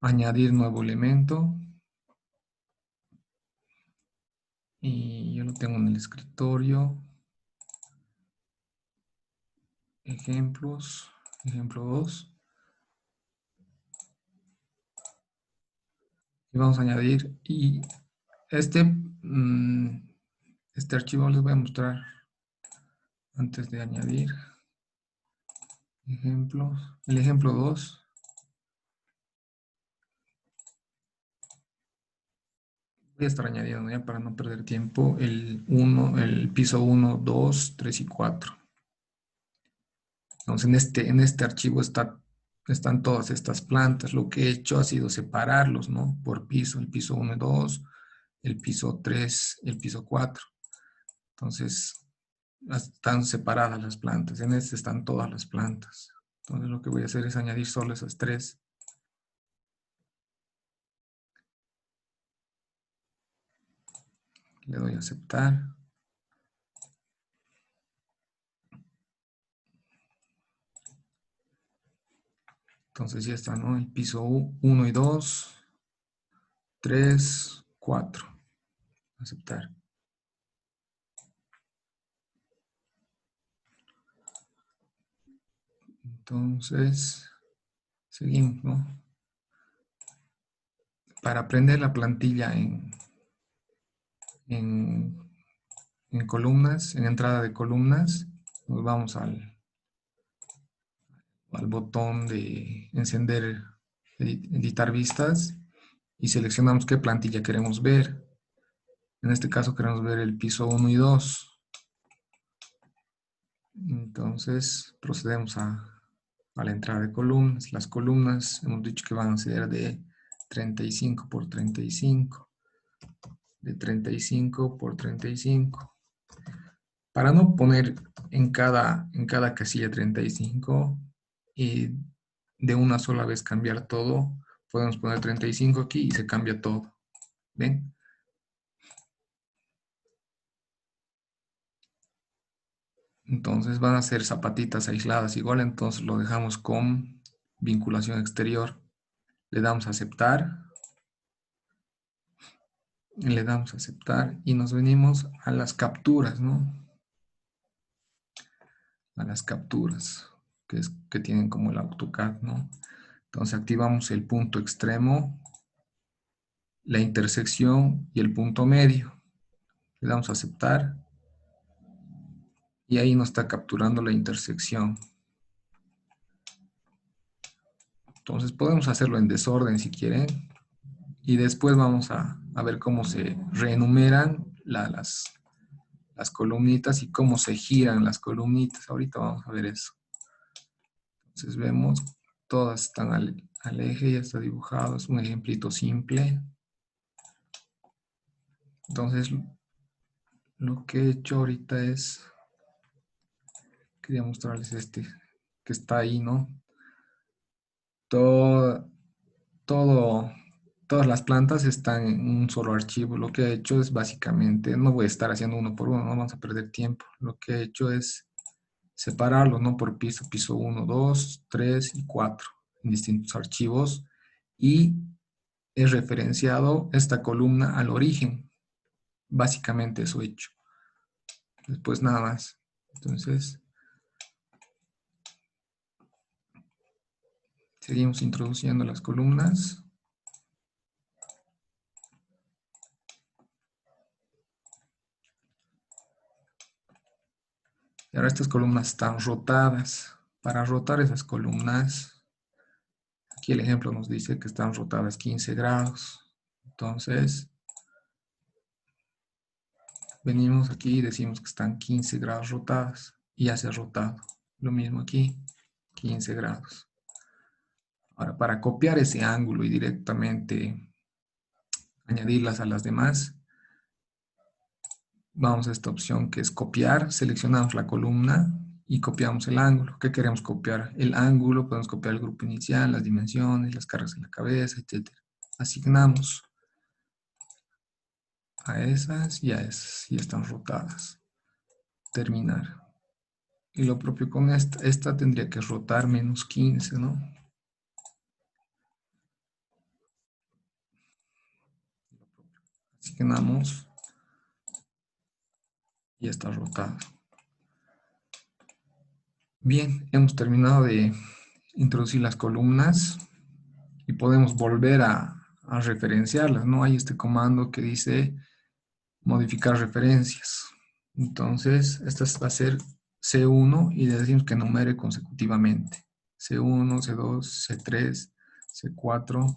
añadir nuevo elemento. Y yo lo tengo en el escritorio. Ejemplos, ejemplo 2. Y vamos a añadir, y este archivo les voy a mostrar antes de añadir ejemplos. El ejemplo 2. Voy a estar añadiendo ya para no perder tiempo el piso 1, 2, 3 y 4. Entonces en este archivo están todas estas plantas. Lo que he hecho ha sido separarlos, ¿no? Por piso, el piso 1 y 2, el piso 3 y el piso 4. Entonces están separadas las plantas. En este están todas las plantas. Entonces lo que voy a hacer es añadir solo esas 3. Le doy a aceptar. Entonces ya está, ¿no? El piso 1 y 2, 3, 4. Aceptar. Entonces, seguimos, ¿no? Para prender la plantilla en columnas, en entrada de columnas, nos vamos al botón de encender, editar vistas y seleccionamos qué plantilla queremos ver. En este caso queremos ver el piso 1 y 2. Entonces procedemos a la entrada de columnas. Las columnas hemos dicho que van a ser de 35 por 35. De 35 por 35. Para no poner en cada casilla 35 y de una sola vez cambiar todo, podemos poner 35 aquí y se cambia todo. ¿Ven? Entonces van a ser zapatitas aisladas igual, entonces lo dejamos con vinculación exterior. Le damos a aceptar. Le damos a aceptar y nos venimos a las capturas, ¿no? A las capturas, que tienen como el AutoCAD, ¿no? Entonces activamos el punto extremo, la intersección y el punto medio. Le damos a aceptar y ahí nos está capturando la intersección. Entonces podemos hacerlo en desorden si quieren y después vamos a ver cómo se reenumeran las columnitas y cómo se giran las columnitas. Ahorita vamos a ver eso. Entonces vemos, todas están al eje, ya está dibujado, es un ejemplito simple. Entonces lo que he hecho ahorita es, quería mostrarles que está ahí, ¿no? Todas las plantas están en un solo archivo. Lo que he hecho es básicamente, no voy a estar haciendo uno por uno, no vamos a perder tiempo. Lo que he hecho es separarlo, ¿no? Por piso, piso 1, 2, 3 y 4 en distintos archivos y he referenciado esta columna al origen. Básicamente eso he hecho. Después nada más. Entonces, seguimos introduciendo las columnas. Y ahora estas columnas están rotadas. Para rotar esas columnas, aquí el ejemplo nos dice que están rotadas 15 grados. Entonces, venimos aquí y decimos que están 15 grados rotadas. Y ya se ha rotado. Lo mismo aquí, 15 grados. Ahora, para copiar ese ángulo y directamente añadirlas a las demás, vamos a esta opción que es copiar, seleccionamos la columna y copiamos el ángulo. ¿Qué queremos copiar? El ángulo, podemos copiar el grupo inicial, las dimensiones, las cargas en la cabeza, etc. Asignamos a esas y a esas y están rotadas. Terminar. Y lo propio con esta tendría que rotar menos 15, ¿no? Asignamos y está rotada. Bien, hemos terminado de introducir las columnas y podemos volver a referenciarlas, ¿no? Hay este comando que dice modificar referencias. Entonces, esta va a ser C1 y le decimos que numere consecutivamente. C1, C2, C3, C4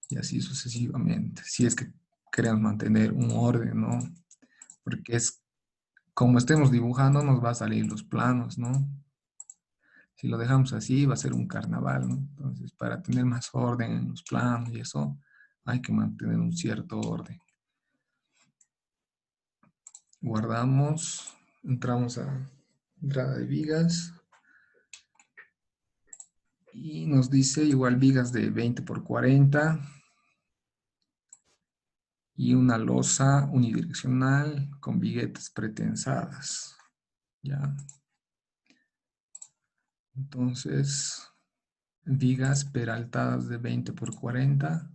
y así sucesivamente. Si es que queremos mantener un orden, ¿no? Porque es como estemos dibujando nos va a salir los planos, ¿no? Si lo dejamos así va a ser un carnaval, ¿no? Entonces, para tener más orden en los planos y eso, hay que mantener un cierto orden. Guardamos, entramos a entrada de vigas y nos dice igual vigas de 20 por 40 y una losa unidireccional con viguetas pretensadas. ¿Ya? Entonces, vigas peraltadas de 20 por 40.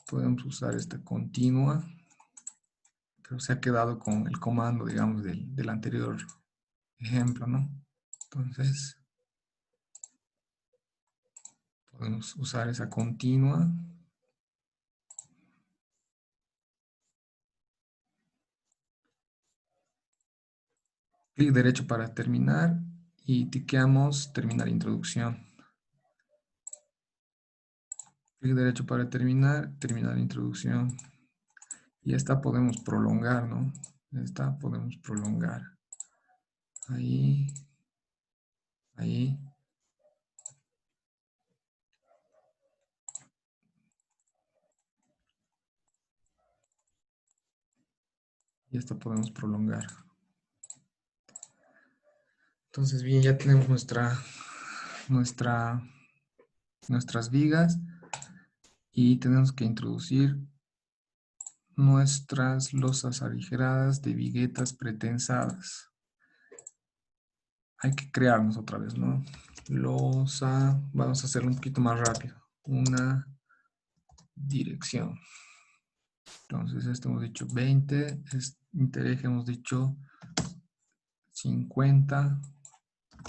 Podemos usar esta continua, pero se ha quedado con el comando, digamos, del anterior ejemplo, ¿no? Entonces, podemos usar esa continua. Clic derecho para terminar y tiqueamos terminar introducción. Clic derecho para terminar, terminar introducción. Y esta podemos prolongar, ¿no? Esta podemos prolongar. Ahí, ahí. Y esta podemos prolongar. Entonces, bien, ya tenemos nuestras vigas y tenemos que introducir nuestras losas aligeradas de viguetas pretensadas. Hay que crearnos otra vez, ¿no? Losa, vamos a hacerlo un poquito más rápido. Una dirección. Entonces, esto hemos dicho 20, intereje hemos dicho 50,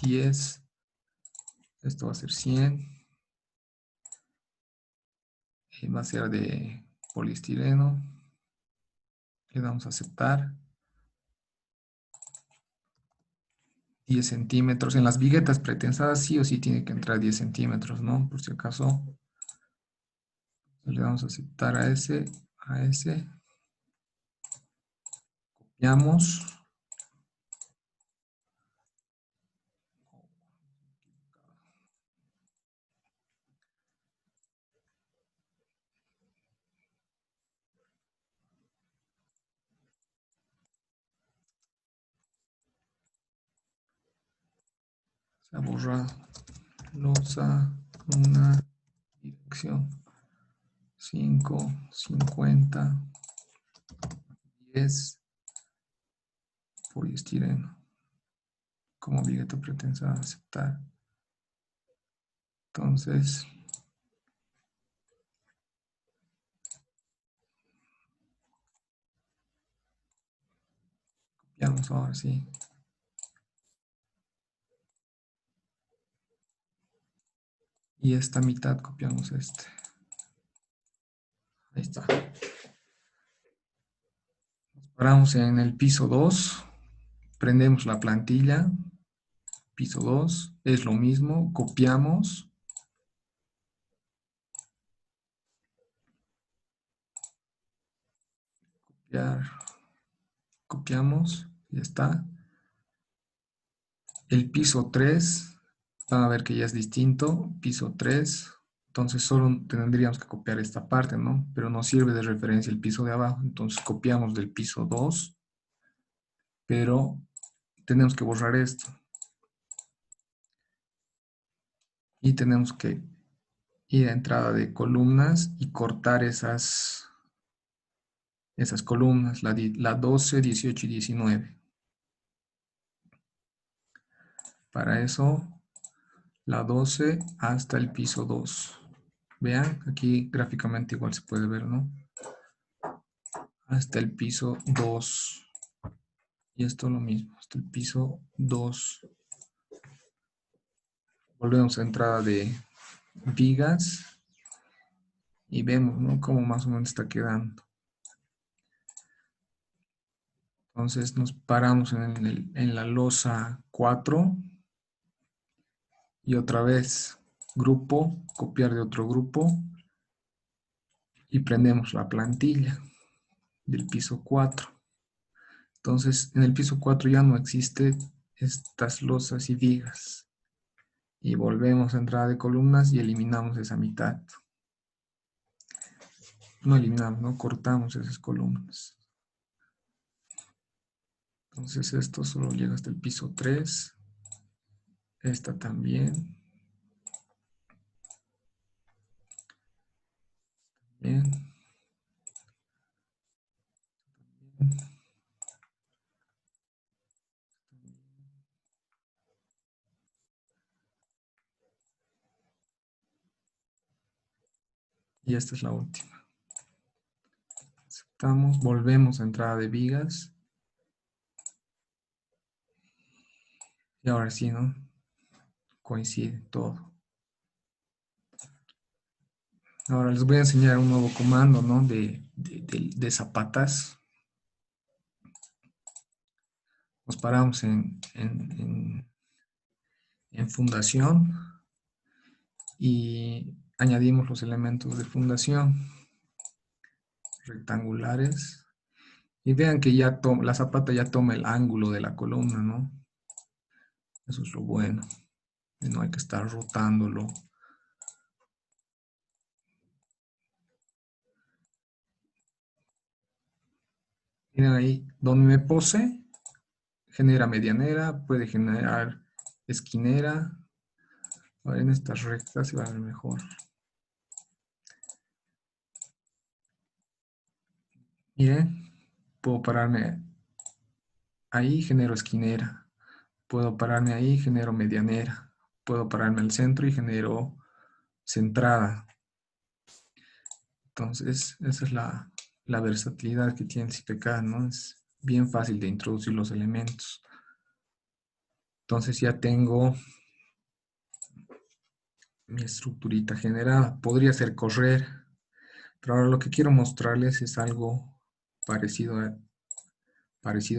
10, esto va a ser 100, y va a ser de poliestireno, le damos a aceptar, 10 centímetros, en las viguetas pretensadas sí o sí tiene que entrar 10 centímetros, ¿no? Por si acaso, le damos a aceptar a ese, copiamos, se ha borrado, losa, una dirección, 5, 50, 10, poliestireno, como vigueta pretensada, aceptar. Entonces, copiamos ahora sí. Y esta mitad copiamos este. Ahí está. Nos paramos en el piso 2. Prendemos la plantilla. Piso 2. Es lo mismo. Copiamos. Copiar. Copiamos. Ya está. El piso 3. Van a ver que ya es distinto. Piso 3. Entonces solo tendríamos que copiar esta parte, ¿no? Pero nos sirve de referencia el piso de abajo. Entonces copiamos del piso 2, pero tenemos que borrar esto. Y tenemos que ir a entrada de columnas y cortar esas columnas, la 12, 18 y 19. Para eso, la 12 hasta el piso 2. Vean, aquí gráficamente igual se puede ver, ¿no? Hasta el piso 2. Y esto lo mismo, hasta el piso 2. Volvemos a entrada de vigas y vemos, ¿no? Cómo más o menos está quedando. Entonces nos paramos en la losa 4 y otra vez grupo, copiar de otro grupo y prendemos la plantilla del piso 4. Entonces en el piso 4 ya no existe estas losas y vigas. Y volvemos a entrada de columnas y eliminamos esa mitad. No eliminamos, no cortamos esas columnas. Entonces esto solo llega hasta el piso 3. Esta también. Bien. Y esta es la última. Aceptamos, volvemos a entrada de vigas. Y ahora sí, ¿no? Coincide todo. Ahora les voy a enseñar un nuevo comando, ¿no? De zapatas. Nos paramos en fundación y añadimos los elementos de fundación rectangulares. Y vean que ya la zapata ya toma el ángulo de la columna, ¿no? Eso es lo bueno. Y no hay que estar rotándolo. Miren ahí, donde me pose, genera medianera, puede generar esquinera. Ahora en estas rectas se va a ver mejor. Miren, puedo pararme ahí, genero esquinera. Puedo pararme ahí, genero medianera. Puedo pararme al centro y genero centrada. Entonces, esa es la versatilidad que tiene el CPK, ¿no? Es bien fácil de introducir los elementos. Entonces ya tengo mi estructurita generada. Podría ser correr, pero ahora lo que quiero mostrarles es algo parecido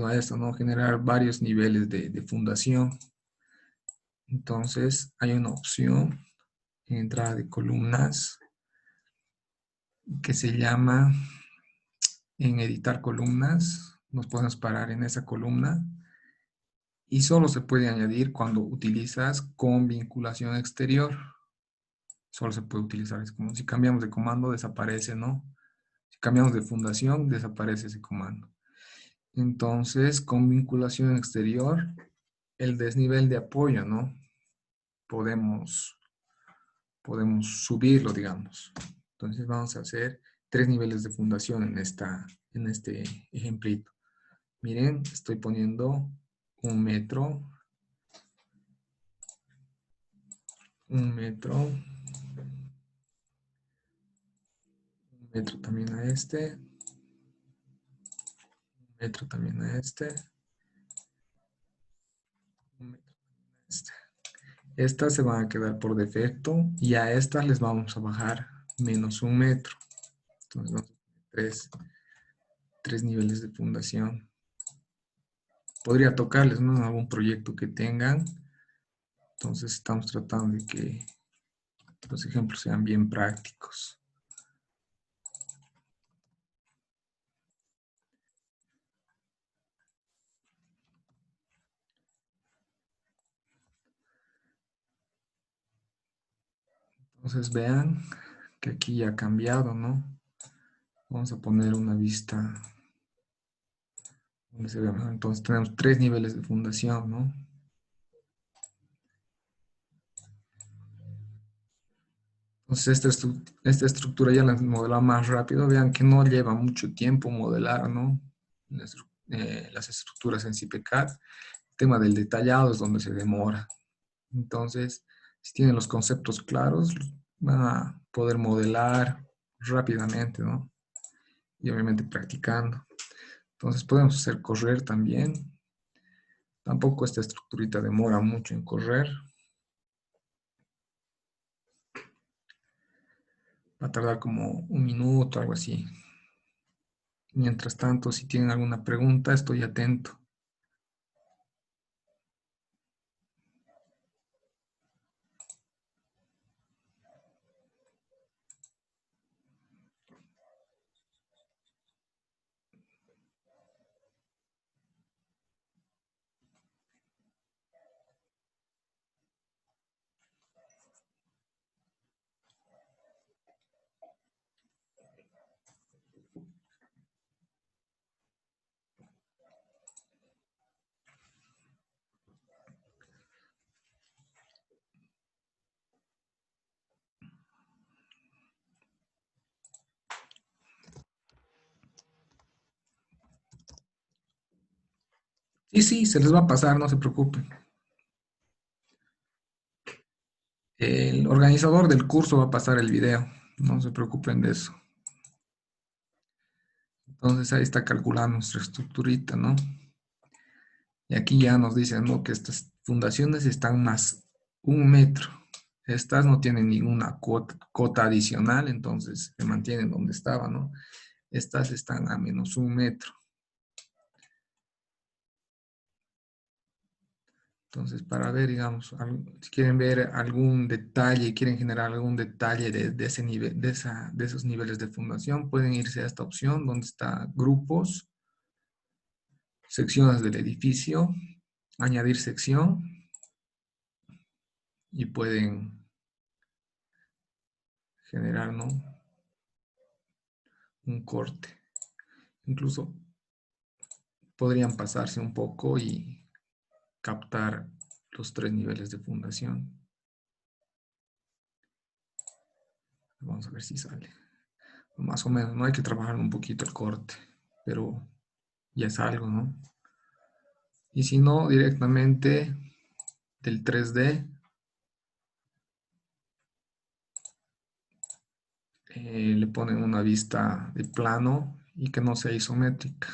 a esto, ¿no? Generar varios niveles de fundación. Entonces hay una opción en entrada de columnas que se llama en editar columnas. Nos podemos parar en esa columna y solo se puede añadir cuando utilizas con vinculación exterior. Solo se puede utilizar, es como si cambiamos de comando desaparece, ¿no? Si cambiamos de fundación desaparece ese comando. Entonces, con vinculación exterior, el desnivel de apoyo, ¿no? Podemos subirlo, digamos. Entonces vamos a hacer 3 niveles de fundación en este ejemplito. Miren, estoy poniendo 1 metro, 1 metro, 1 metro también a este, 1 metro también a este, 1 metro a este. Estas se van a quedar por defecto y a estas les vamos a bajar menos 1 metro. Entonces vamos a poner 3 niveles de fundación. Podría tocarles, ¿no? Algún proyecto que tengan. Entonces estamos tratando de que los ejemplos sean bien prácticos. Entonces vean que aquí ya ha cambiado, ¿no? Vamos a poner una vista donde se vea mejor. Entonces tenemos 3 niveles de fundación, ¿no? Entonces esta estructura ya la he modelado más rápido. Vean que no lleva mucho tiempo modelar, ¿no? Las estructuras en CPCAD. El tema del detallado es donde se demora. Entonces, si tienen los conceptos claros, van a poder modelar rápidamente, ¿no? Y obviamente practicando. Entonces podemos hacer correr también. Tampoco esta estructurita demora mucho en correr. Va a tardar como 1 minuto, algo así. Mientras tanto, si tienen alguna pregunta, estoy atento. Sí, sí, se les va a pasar, no se preocupen. El organizador del curso va a pasar el video, no se preocupen de eso. Entonces ahí está calculando nuestra estructurita, ¿no? Y aquí ya nos dicen, ¿no? Que estas fundaciones están más 1 metro. Estas no tienen ninguna cota adicional, entonces se mantienen donde estaban, ¿no? Estas están a menos 1 metro. Entonces, para ver, digamos, si quieren ver algún detalle, quieren generar algún detalle de ese nivel, de esos niveles de fundación, pueden irse a esta opción donde está grupos, secciones del edificio, añadir sección y pueden generar, ¿no? Un corte. Incluso podrían pasarse un poco y captar los 3 niveles de fundación. Vamos a ver si sale. Más o menos, no hay que trabajar un poquito el corte, pero ya es algo, ¿no? Y si no, directamente del 3D le ponen una vista de plano y que no sea isométrica.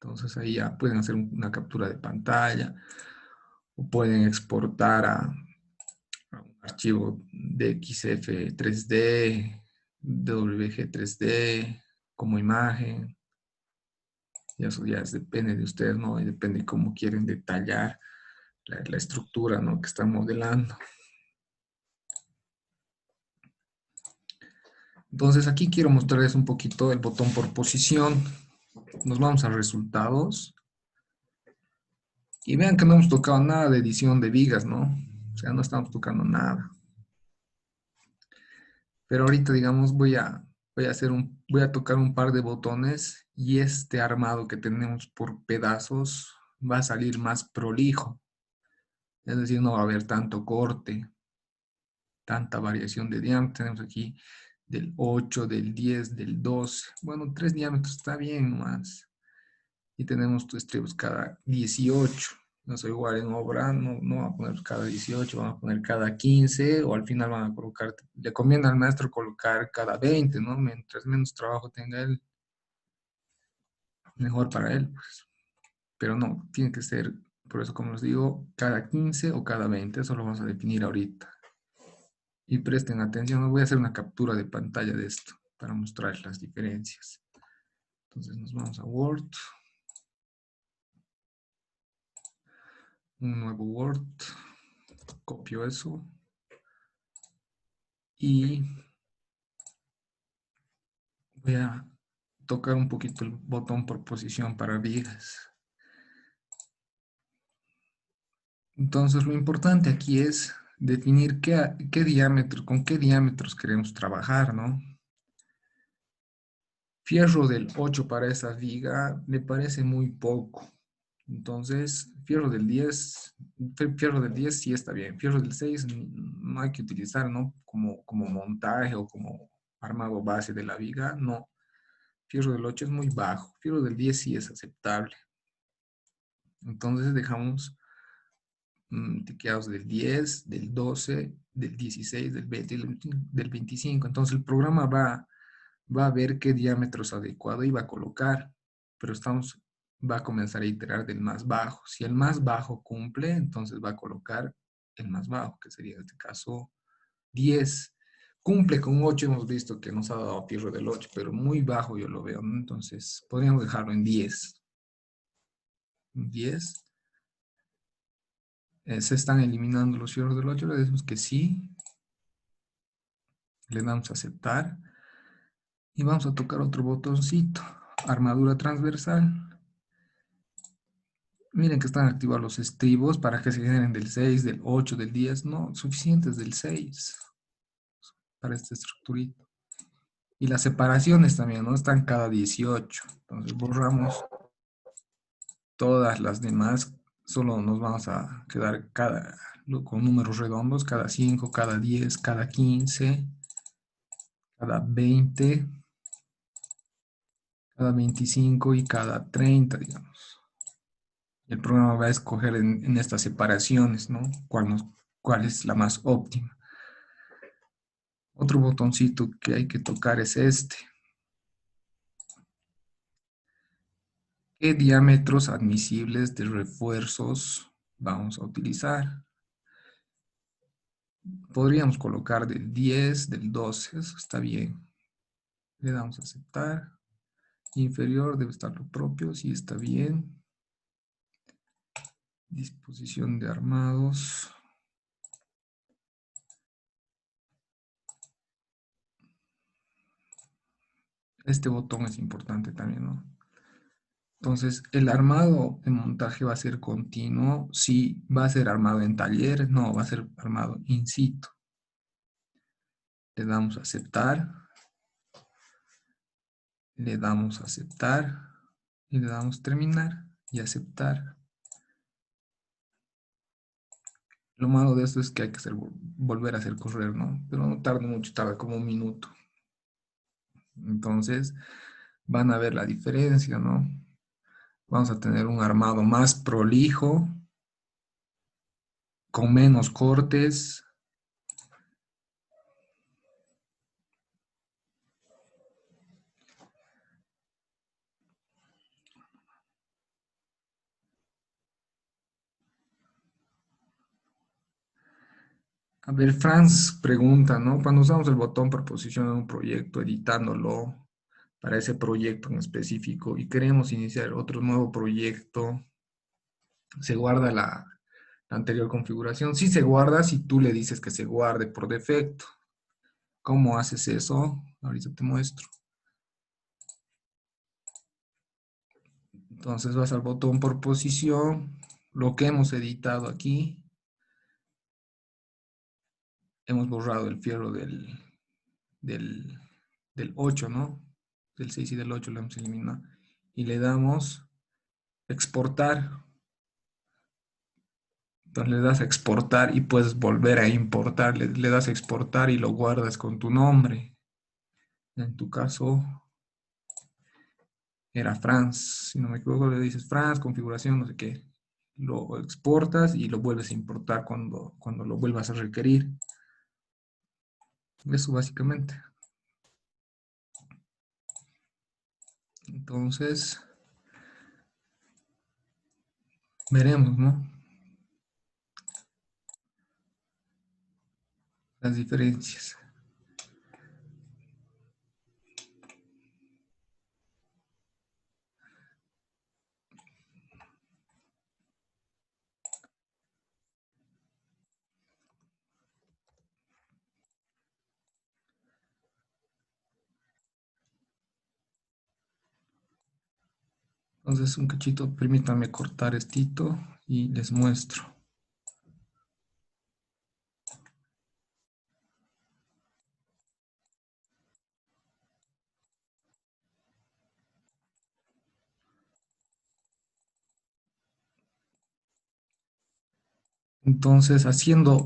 Entonces ahí ya pueden hacer una captura de pantalla o pueden exportar a un archivo de XF 3D, WG 3D como imagen. Y eso ya depende de ustedes, ¿no? Y depende de cómo quieren detallar la estructura, ¿no? Que están modelando. Entonces aquí quiero mostrarles un poquito el botón por posición. Nos vamos a resultados. Y vean que no hemos tocado nada de edición de vigas, ¿no? O sea, no estamos tocando nada. Pero ahorita, digamos, voy a tocar un par de botones y este armado que tenemos por pedazos va a salir más prolijo. Es decir, no va a haber tanto corte, tanta variación de diámetro. Tenemos aquí del 8, del 10, del 12. Bueno, 3 diámetros está bien más. Y tenemos tus estribos cada 18. No soy igual en obra, no van a poner cada 18, van a poner cada 15 o al final van a colocar, le conviene al maestro colocar cada 20, ¿no? Mientras menos trabajo tenga él, mejor para él, pues. Pero no, tiene que ser, por eso como les digo, cada 15 o cada 20, eso lo vamos a definir ahorita. Y presten atención, voy a hacer una captura de pantalla de esto para mostrar las diferencias. Entonces nos vamos a Word. Un nuevo Word. Copio eso. Y voy a tocar un poquito el botón por posición para vigas. Entonces lo importante aquí es definir qué diámetro, con qué diámetros queremos trabajar, ¿no? Fierro del 8 para esa viga me parece muy poco. Entonces, fierro del 10 sí está bien. Fierro del 6 no hay que utilizar, ¿no? Como montaje o como armado base de la viga, no. Fierro del 8 es muy bajo. Fierro del 10 sí es aceptable. Entonces dejamos tiqueados del 10, del 12, del 16, del 20 y del 25. Entonces el programa va a ver qué diámetro es adecuado y va a colocar, pero va a comenzar a iterar del más bajo. Si el más bajo cumple, entonces va a colocar el más bajo, que sería en este caso 10. Cumple con 8, hemos visto que nos ha dado fierro del 8, pero muy bajo yo lo veo, ¿no? Entonces podríamos dejarlo en 10. 10. Se están eliminando los fierros del 8, le decimos que sí, le damos a aceptar y vamos a tocar otro botoncito, armadura transversal. Miren que están activados los estribos para que se generen del 6, del 8, del 10. No, suficientes del 6 para esta estructurita. Y las separaciones también, ¿no? Están cada 18. Entonces borramos todas las demás. Solo nos vamos a quedar con números redondos, cada 5, cada 10, cada 15, cada 20, cada 25 y cada 30, digamos. El programa va a escoger en estas separaciones, ¿no? ¿Cuál es la más óptima? Otro botoncito que hay que tocar es este. ¿Qué diámetros admisibles de refuerzos vamos a utilizar? Podríamos colocar del 10, del 12, eso está bien. Le damos a aceptar. Inferior debe estar lo propio, sí está bien. Disposición de armados. Este botón es importante también, ¿no? Entonces, el armado de montaje va a ser continuo. Sí, va a ser armado en talleres, no, va a ser armado in situ. Le damos a aceptar. Le damos a aceptar. Y le damos terminar y aceptar. Lo malo de esto es que hay que volver a hacer correr, ¿no? Pero no tarda mucho, tarda como un minuto. Entonces, van a ver la diferencia, ¿no? Vamos a tener un armado más prolijo, con menos cortes. A ver, Franz pregunta, ¿no? Cuando usamos el botón por posicionar un proyecto, editándolo para ese proyecto en específico y queremos iniciar otro nuevo proyecto, ¿se guarda la anterior configuración? Sí se guarda si tú le dices que se guarde por defecto. ¿Cómo haces eso? Ahorita te muestro. Entonces vas al botón por posición, lo que hemos editado aquí. Hemos borrado el fierro del, del 8, ¿no? Del 6 y del 8 lo hemos eliminado. Y le damos exportar. Entonces le das a exportar y puedes volver a importar. Le das a exportar y lo guardas con tu nombre. En tu caso era Franz. Si no me equivoco, le dices Franz, configuración, no sé qué. Lo exportas y lo vuelves a importar cuando lo vuelvas a requerir. Eso básicamente. Entonces, veremos, ¿no? Las diferencias. Entonces, un cachito, permítanme cortar estito y les muestro. Entonces, haciendo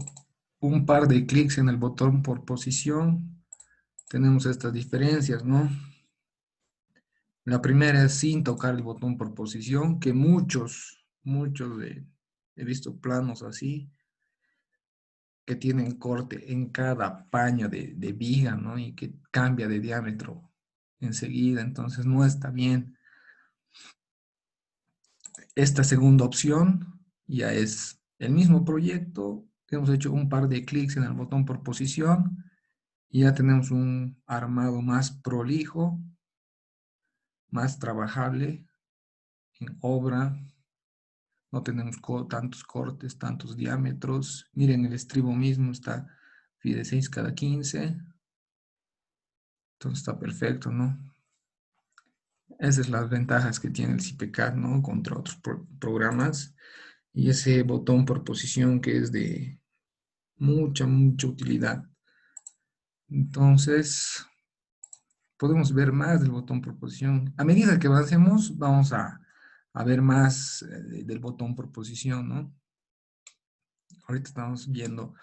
un par de clics en el botón por posición, tenemos estas diferencias, ¿no? La primera es sin tocar el botón por posición, que he visto planos así, que tienen corte en cada paño de viga, ¿no? Y que cambia de diámetro enseguida, entonces no está bien. Esta segunda opción ya es el mismo proyecto, hemos hecho un par de clics en el botón por posición y ya tenemos un armado más prolijo, más trabajable en obra. No tenemos tantos cortes, tantos diámetros. Miren, el estribo mismo está de 6 cada 15. Entonces está perfecto, ¿no? Esas son las ventajas que tiene el CPCAD, ¿no? Contra otros programas. Y ese botón por posición que es de mucha utilidad. Entonces, podemos ver más del botón por posición. A medida que avancemos, vamos a ver más del botón por posición, ¿no? Ahorita estamos viendo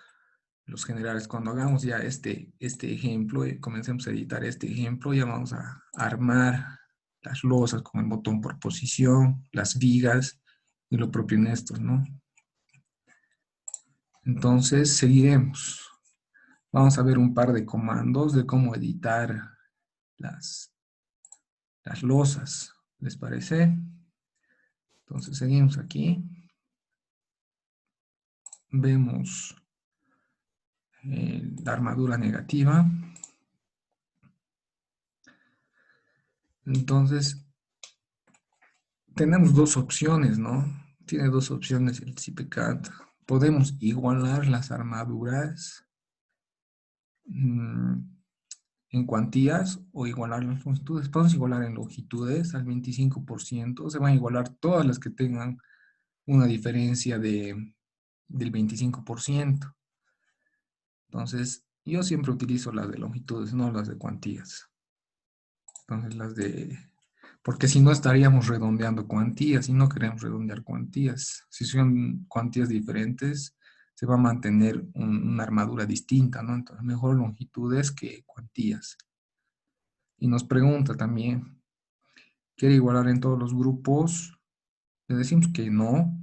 los generales. Cuando hagamos ya este ejemplo, comencemos a editar este ejemplo, ya vamos a armar las losas con el botón por posición, las vigas y lo propio en estos, ¿no? Entonces, seguiremos. Vamos a ver un par de comandos de cómo editar las losas, ¿les parece? Entonces, seguimos aquí. Vemos la armadura negativa. Entonces, tenemos dos opciones, ¿no? Tiene dos opciones el CPCAD. Podemos igualar las armaduras en cuantías o igualar las longitudes. Podemos igualar en longitudes al 25%. Se van a igualar todas las que tengan una diferencia del 25%. Entonces, yo siempre utilizo las de longitudes, no las de cuantías. Entonces, porque si no estaríamos redondeando cuantías y no queremos redondear cuantías. Si son cuantías diferentes, se va a mantener una armadura distinta, ¿no? Entonces, mejor longitudes que cuantías. Y nos pregunta también, ¿quiere igualar en todos los grupos? Le decimos que no,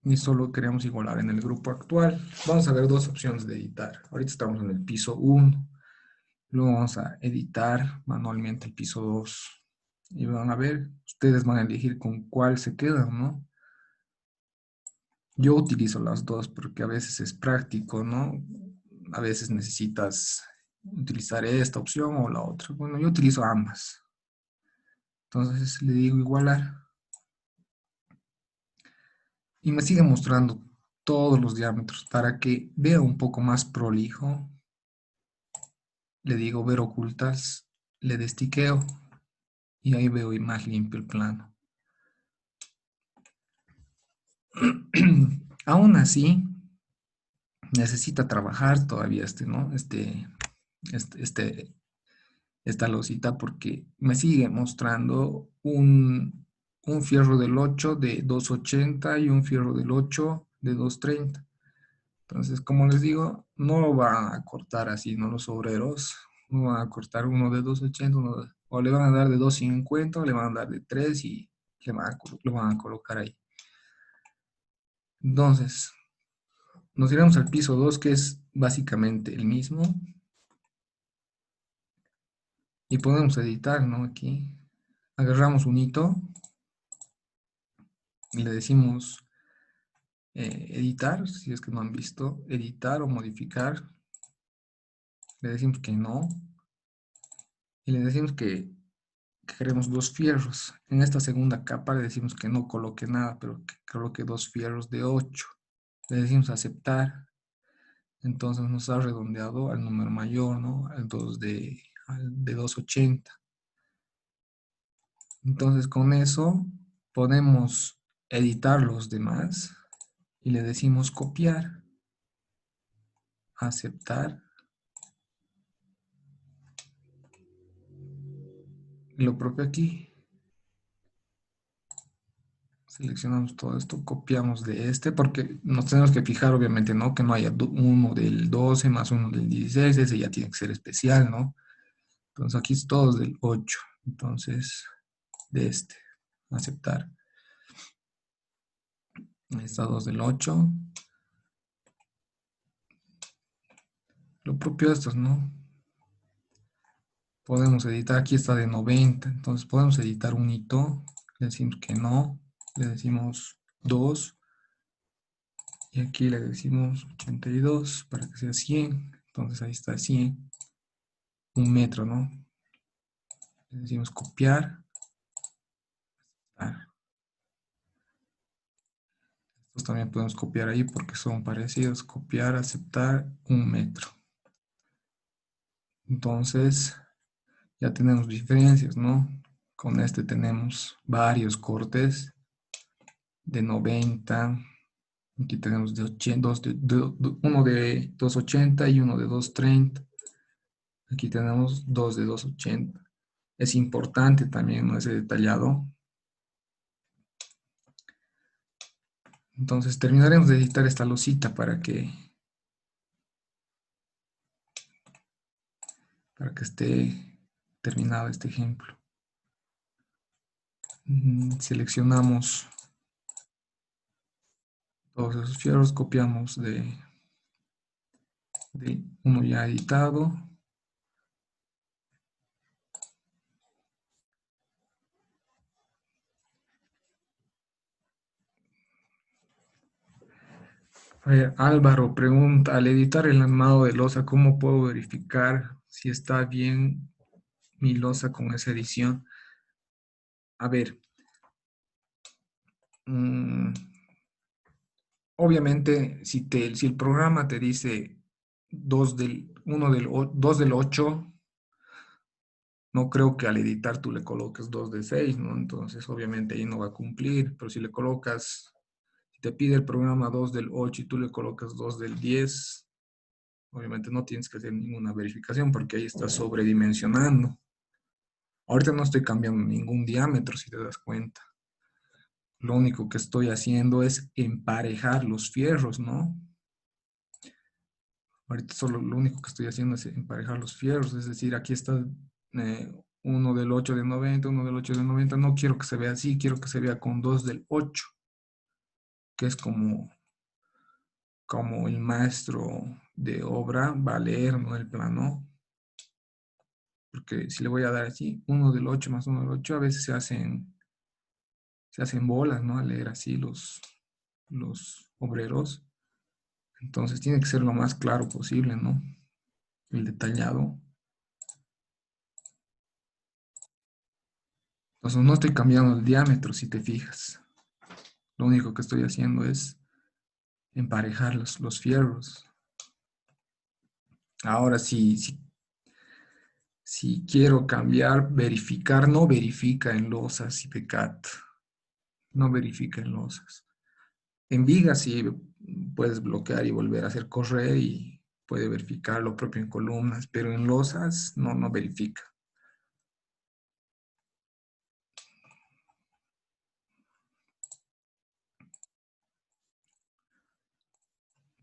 ni solo queremos igualar en el grupo actual. Vamos a ver dos opciones de editar. Ahorita estamos en el piso 1. Luego vamos a editar manualmente el piso 2. Y van a ver, ustedes van a elegir con cuál se quedan, ¿no? Yo utilizo las dos porque a veces es práctico, ¿no? A veces necesitas utilizar esta opción o la otra. Bueno, yo utilizo ambas. Entonces le digo igualar. Y me sigue mostrando todos los diámetros para que vea un poco más prolijo. Le digo ver ocultas, le destiqueo y ahí veo imagen limpio el plano. Aún así, necesita trabajar todavía ¿no? Esta losita porque me sigue mostrando un fierro del 8 de 280 y un fierro del 8 de 230. Entonces, como les digo, no lo van a cortar así, ¿no? Los obreros no van a cortar uno de 280, o le van a dar de 250 o le van a dar de 3 y lo van a colocar ahí. Entonces, nos iremos al piso 2, que es básicamente el mismo. Y podemos editar, ¿no? Aquí. Agarramos un hito y le decimos editar, si es que no han visto, editar o modificar. Le decimos que no. Y le decimos que queremos dos fierros. En esta segunda capa le decimos que no coloque nada, pero que coloque dos fierros de 8. Le decimos aceptar. Entonces nos ha redondeado al número mayor, ¿no? Al 280. Entonces con eso podemos editar los demás y le decimos copiar, aceptar. Lo propio aquí. Seleccionamos todo esto, copiamos de este, porque nos tenemos que fijar, obviamente, ¿no? Que no haya uno del 12 más uno del 16, ese ya tiene que ser especial, ¿no? Entonces aquí es todos del 8, entonces de este, aceptar. Ahí está 2 del 8. Lo propio de estos, ¿no? Podemos editar, aquí está de 90, entonces podemos editar un hito, le decimos que no, le decimos 2, y aquí le decimos 82 para que sea 100, entonces ahí está 100, un metro, ¿no? Le decimos copiar. Estos también podemos copiar ahí porque son parecidos. Copiar, aceptar, un metro. Entonces, ya tenemos diferencias, ¿no? Con este tenemos varios cortes de 90. Aquí tenemos de 80, uno de 280 y uno de 230. Aquí tenemos dos de 280. Es importante también, ¿no? Ese detallado. Entonces terminaremos de editar esta losita para que esté terminado este ejemplo. Seleccionamos todos esos fierros, copiamos de uno ya editado. A ver, Álvaro pregunta, al editar el armado de losa, ¿cómo puedo verificar si está bien mi losa con esa edición? A ver, mm, obviamente si el programa te dice 2 del 8, no creo que al editar tú le coloques 2 de 6, ¿no? Entonces obviamente ahí no va a cumplir, pero si le colocas, si te pide el programa 2 del 8 y tú le colocas 2 del 10, obviamente no tienes que hacer ninguna verificación porque ahí estás sobredimensionando. Ahorita no estoy cambiando ningún diámetro, si te das cuenta. Lo único que estoy haciendo es emparejar los fierros, ¿no? Ahorita solo lo único que estoy haciendo es emparejar los fierros, es decir, aquí está uno del 8 de 90, uno del 8 de 90. No quiero que se vea así, quiero que se vea con 2 del 8, que es como el maestro de obra va a leer, ¿no? El plano. Porque si le voy a dar así, uno del 8 más uno del 8, a veces se hacen bolas, ¿no? A leer así los obreros. Entonces tiene que ser lo más claro posible, ¿no? El detallado. Entonces no estoy cambiando el diámetro, si te fijas. Lo único que estoy haciendo es emparejar los fierros. Ahora, si quiero cambiar, verificar, no verifica en losas y PECAT. No verifica en losas. En vigas sí puedes bloquear y volver a hacer correr y puede verificar lo propio en columnas, pero en losas no verifica.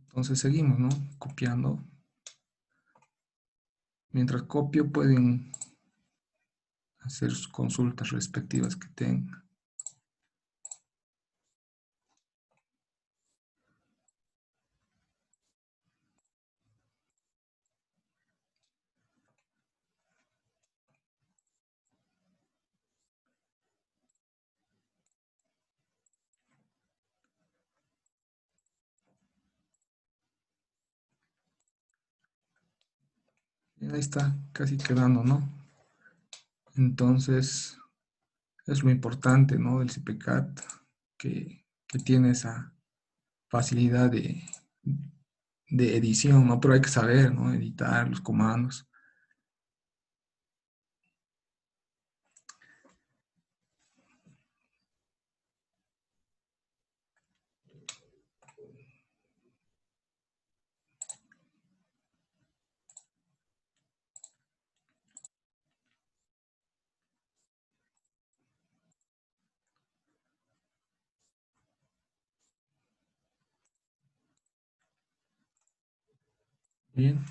Entonces seguimos, ¿no? Copiando. Mientras copio pueden hacer sus consultas respectivas que tengan. Y ahí está casi quedando, ¿no? Entonces, es lo importante, ¿no? Del CPCAT, que tiene esa facilidad de edición, ¿no? Pero hay que saber, ¿no? Editar los comandos. Bien.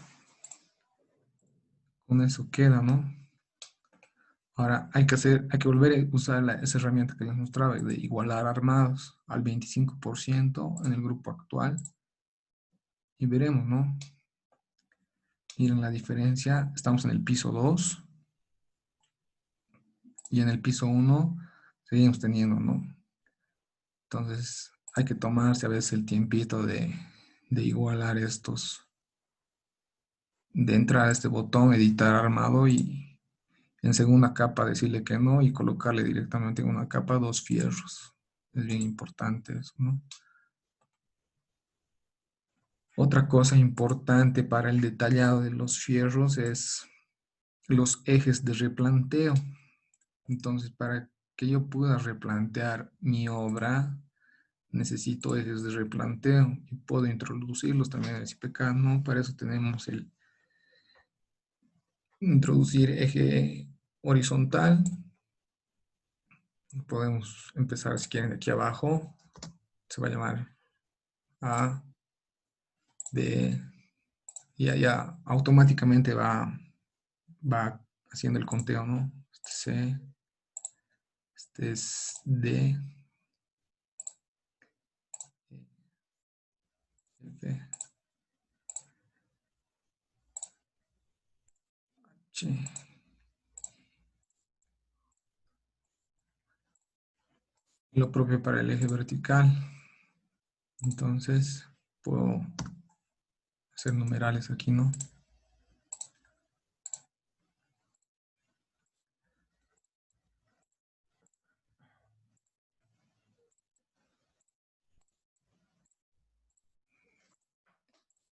Con eso queda, ¿no? Ahora hay que volver a usar esa herramienta que les mostraba de igualar armados al 25% en el grupo actual. Y veremos, ¿no? Miren la diferencia. Estamos en el piso 2 y en el piso 1 seguimos teniendo, ¿no? Entonces hay que tomarse a veces el tiempito de igualar estos, de entrar a este botón, editar armado y en segunda capa decirle que no y colocarle directamente en una capa 2 fierros. Es bien importante eso, ¿no? Otra cosa importante para el detallado de los fierros es los ejes de replanteo. Entonces, para que yo pueda replantear mi obra, necesito ejes de replanteo y puedo introducirlos también en el CPK, ¿no? Para eso tenemos el introducir eje horizontal. Podemos empezar, si quieren, de aquí abajo. Se va a llamar A, B, y allá automáticamente va haciendo el conteo, ¿no? Este C, este es D, F, H. Lo propio para el eje vertical. Entonces, puedo hacer numerales aquí, ¿no?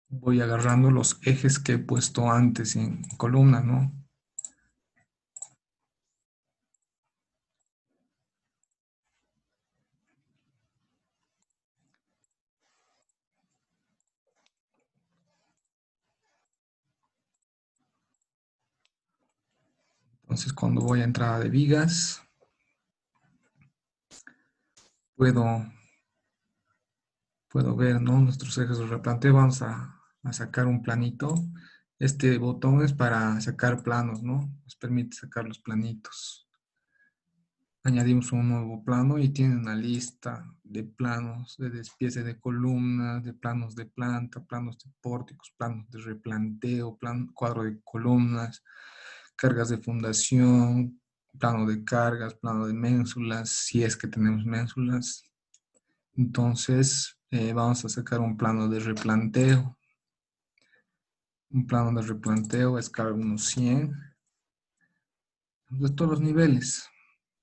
Voy agarrando los ejes que he puesto antes en columna, ¿no? Entonces, cuando voy a entrada de vigas, puedo ver, ¿no? Nuestros ejes de replanteo. Vamos a sacar un planito. Este botón es para sacar planos, ¿no? Nos permite sacar los planitos. Añadimos un nuevo plano y tiene una lista de planos de despiece de columnas, de planos de planta, planos de pórticos, planos de replanteo, cuadro de columnas, cargas de fundación, plano de cargas, plano de ménsulas, si es que tenemos ménsulas. Entonces, vamos a sacar un plano de replanteo. Un plano de replanteo a escala 1:100 de todos los niveles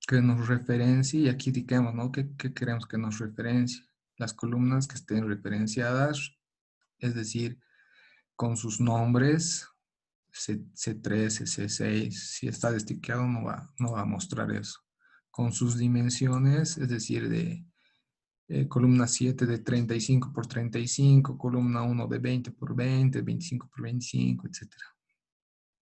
que nos referencie y aquí digamos, ¿no? ¿Qué queremos que nos referencie? Las columnas que estén referenciadas, es decir, con sus nombres, C13, C6, si está destiqueado no va a mostrar eso. Con sus dimensiones, es decir, de columna 7 de 35 por 35, columna 1 de 20 por 20, 25 por 25, etcétera.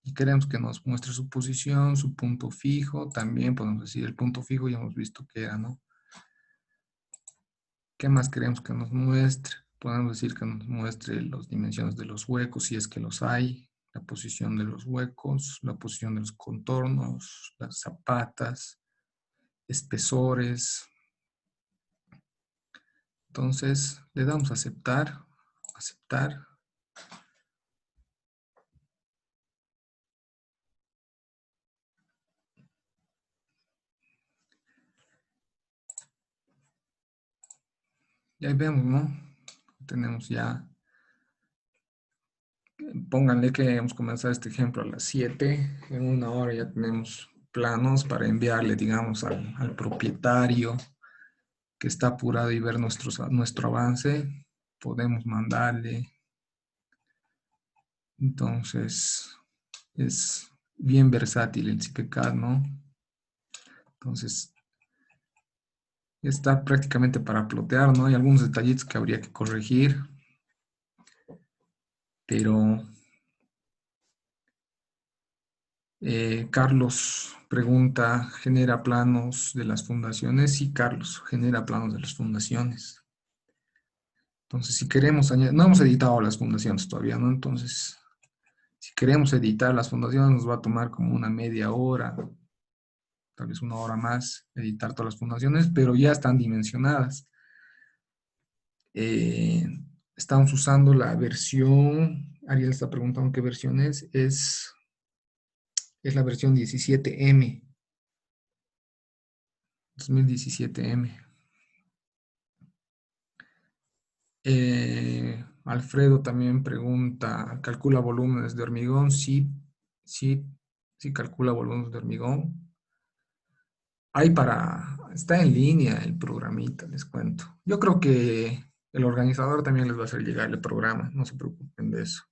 Y queremos que nos muestre su posición, su punto fijo, también podemos decir el punto fijo, ya hemos visto que era, ¿no? ¿Qué más queremos que nos muestre? Podemos decir que nos muestre las dimensiones de los huecos, si es que los hay, la posición de los huecos, la posición de los contornos, las zapatas, espesores. Entonces, le damos a aceptar, aceptar. Y ahí vemos, ¿no? Tenemos ya, pónganle que hemos comenzado este ejemplo a las 7, en 1 hora ya tenemos planos para enviarle, digamos, al propietario que está apurado y ver nuestro avance, podemos mandarle. Entonces, es bien versátil el CPK, ¿no? Entonces, está prácticamente para plotear, ¿no? Hay algunos detallitos que habría que corregir, pero Carlos pregunta, ¿genera planos de las fundaciones? Sí, Carlos, genera planos de las fundaciones. Entonces, si queremos añadir, no hemos editado las fundaciones todavía, ¿no? Entonces, si queremos editar las fundaciones, nos va a tomar como una media hora, tal vez una hora más, editar todas las fundaciones, pero ya están dimensionadas. Eh, Estamos usando la versión, Ariel está preguntando qué versión es la versión 17M, 2017M. Alfredo también pregunta, ¿calcula volúmenes de hormigón? Sí, sí, sí calcula volúmenes de hormigón. Está en línea el programita, les cuento. Yo creo que el organizador también les va a hacer llegar el programa, no se preocupen de eso.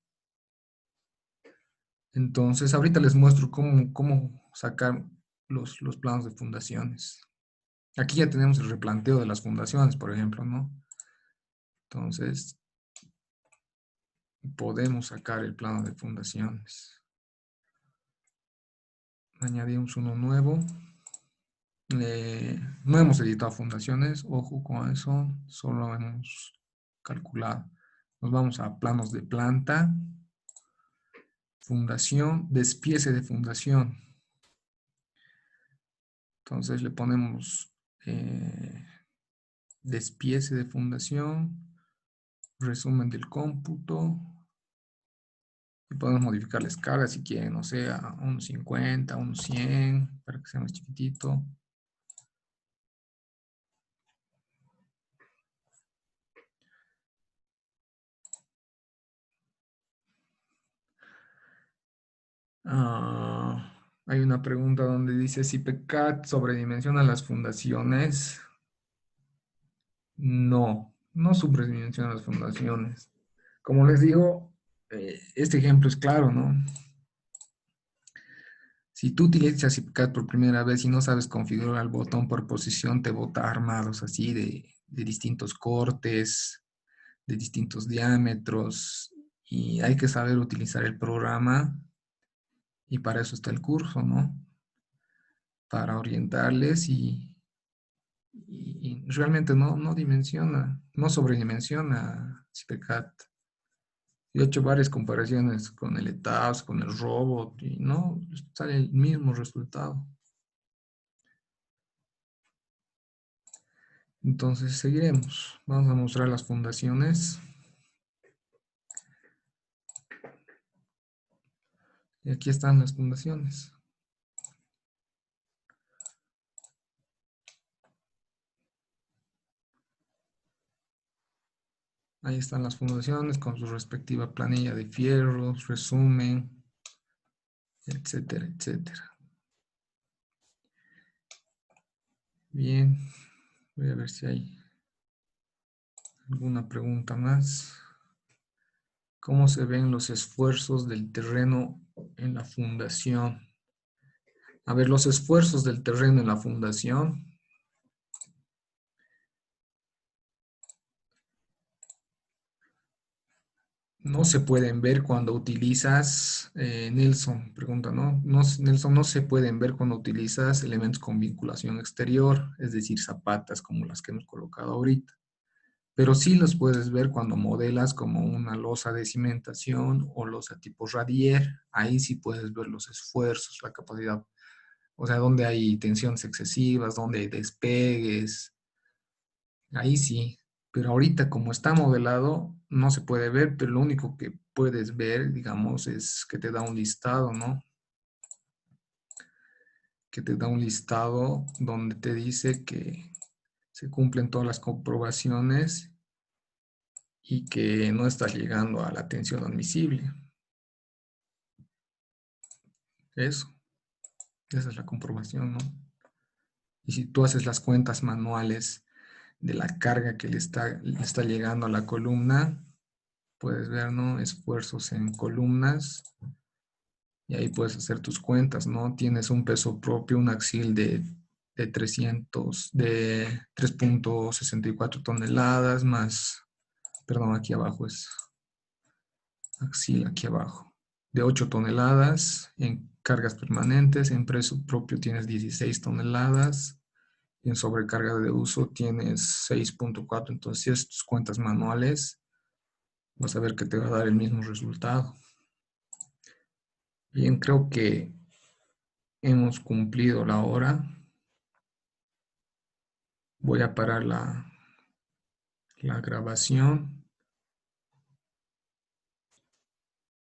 Entonces, ahorita les muestro cómo sacar los planos de fundaciones. Aquí ya tenemos el replanteo de las fundaciones, por ejemplo, ¿no? Entonces, podemos sacar el plano de fundaciones. Añadimos uno nuevo. No hemos editado fundaciones, ojo con eso, solo hemos calculado. Nos vamos a planos de planta, fundación, despiece de fundación. Entonces le ponemos despiece de fundación, resumen del cómputo, y podemos modificar la escala si quieren, o sea, a unos 50, unos 100, para que sea más chiquitito. Hay una pregunta donde dice si PCAT sobredimensiona las fundaciones. No, no sobredimensiona las fundaciones. Como les digo, este ejemplo es claro, ¿no? Si tú utilizas CIPCAT por primera vez y no sabes configurar el botón por posición, te bota armados así de distintos cortes, de distintos diámetros, y hay que saber utilizar el programa, y para eso está el curso, ¿no? Para orientarles y realmente no dimensiona, no sobredimensiona CIPCAT. Yo he hecho varias comparaciones con el ETABS, con el robot, y no sale el mismo resultado. Entonces seguiremos. Vamos a mostrar las fundaciones. Y aquí están las fundaciones. Ahí están las fundaciones con su respectiva planilla de fierros, resumen, etcétera, etcétera. Bien, voy a ver si hay alguna pregunta más. ¿Cómo se ven los esfuerzos del terreno en la fundación? A ver, los esfuerzos del terreno en la fundación. No se pueden ver cuando utilizas, Nelson pregunta, ¿no? Nelson, no se pueden ver cuando utilizas elementos con vinculación exterior, es decir, zapatas como las que hemos colocado ahorita. Pero sí los puedes ver cuando modelas como una losa de cimentación o losa tipo radier. Ahí sí puedes ver los esfuerzos, la capacidad, o sea, donde hay tensiones excesivas, donde hay despegues. Ahí sí, pero ahorita como está modelado no se puede ver, pero lo único que puedes ver, digamos, es que te da un listado, ¿no? Que te da un listado donde te dice que se cumplen todas las comprobaciones y que no estás llegando a la tensión admisible. Eso, esa es la comprobación, ¿no? Y si tú haces las cuentas manuales de la carga que le está llegando a la columna, puedes ver, ¿no? Esfuerzos en columnas. Y ahí puedes hacer tus cuentas, ¿no? Tienes un peso propio, un axil de 3.64 toneladas más, perdón, aquí abajo es axil, aquí abajo, de 8 toneladas en cargas permanentes, en peso propio tienes 16 toneladas y en sobrecarga de uso tienes 6.4. Entonces, si haces tus cuentas manuales, vas a ver que te va a dar el mismo resultado. Bien, creo que hemos cumplido la hora. Voy a parar la grabación.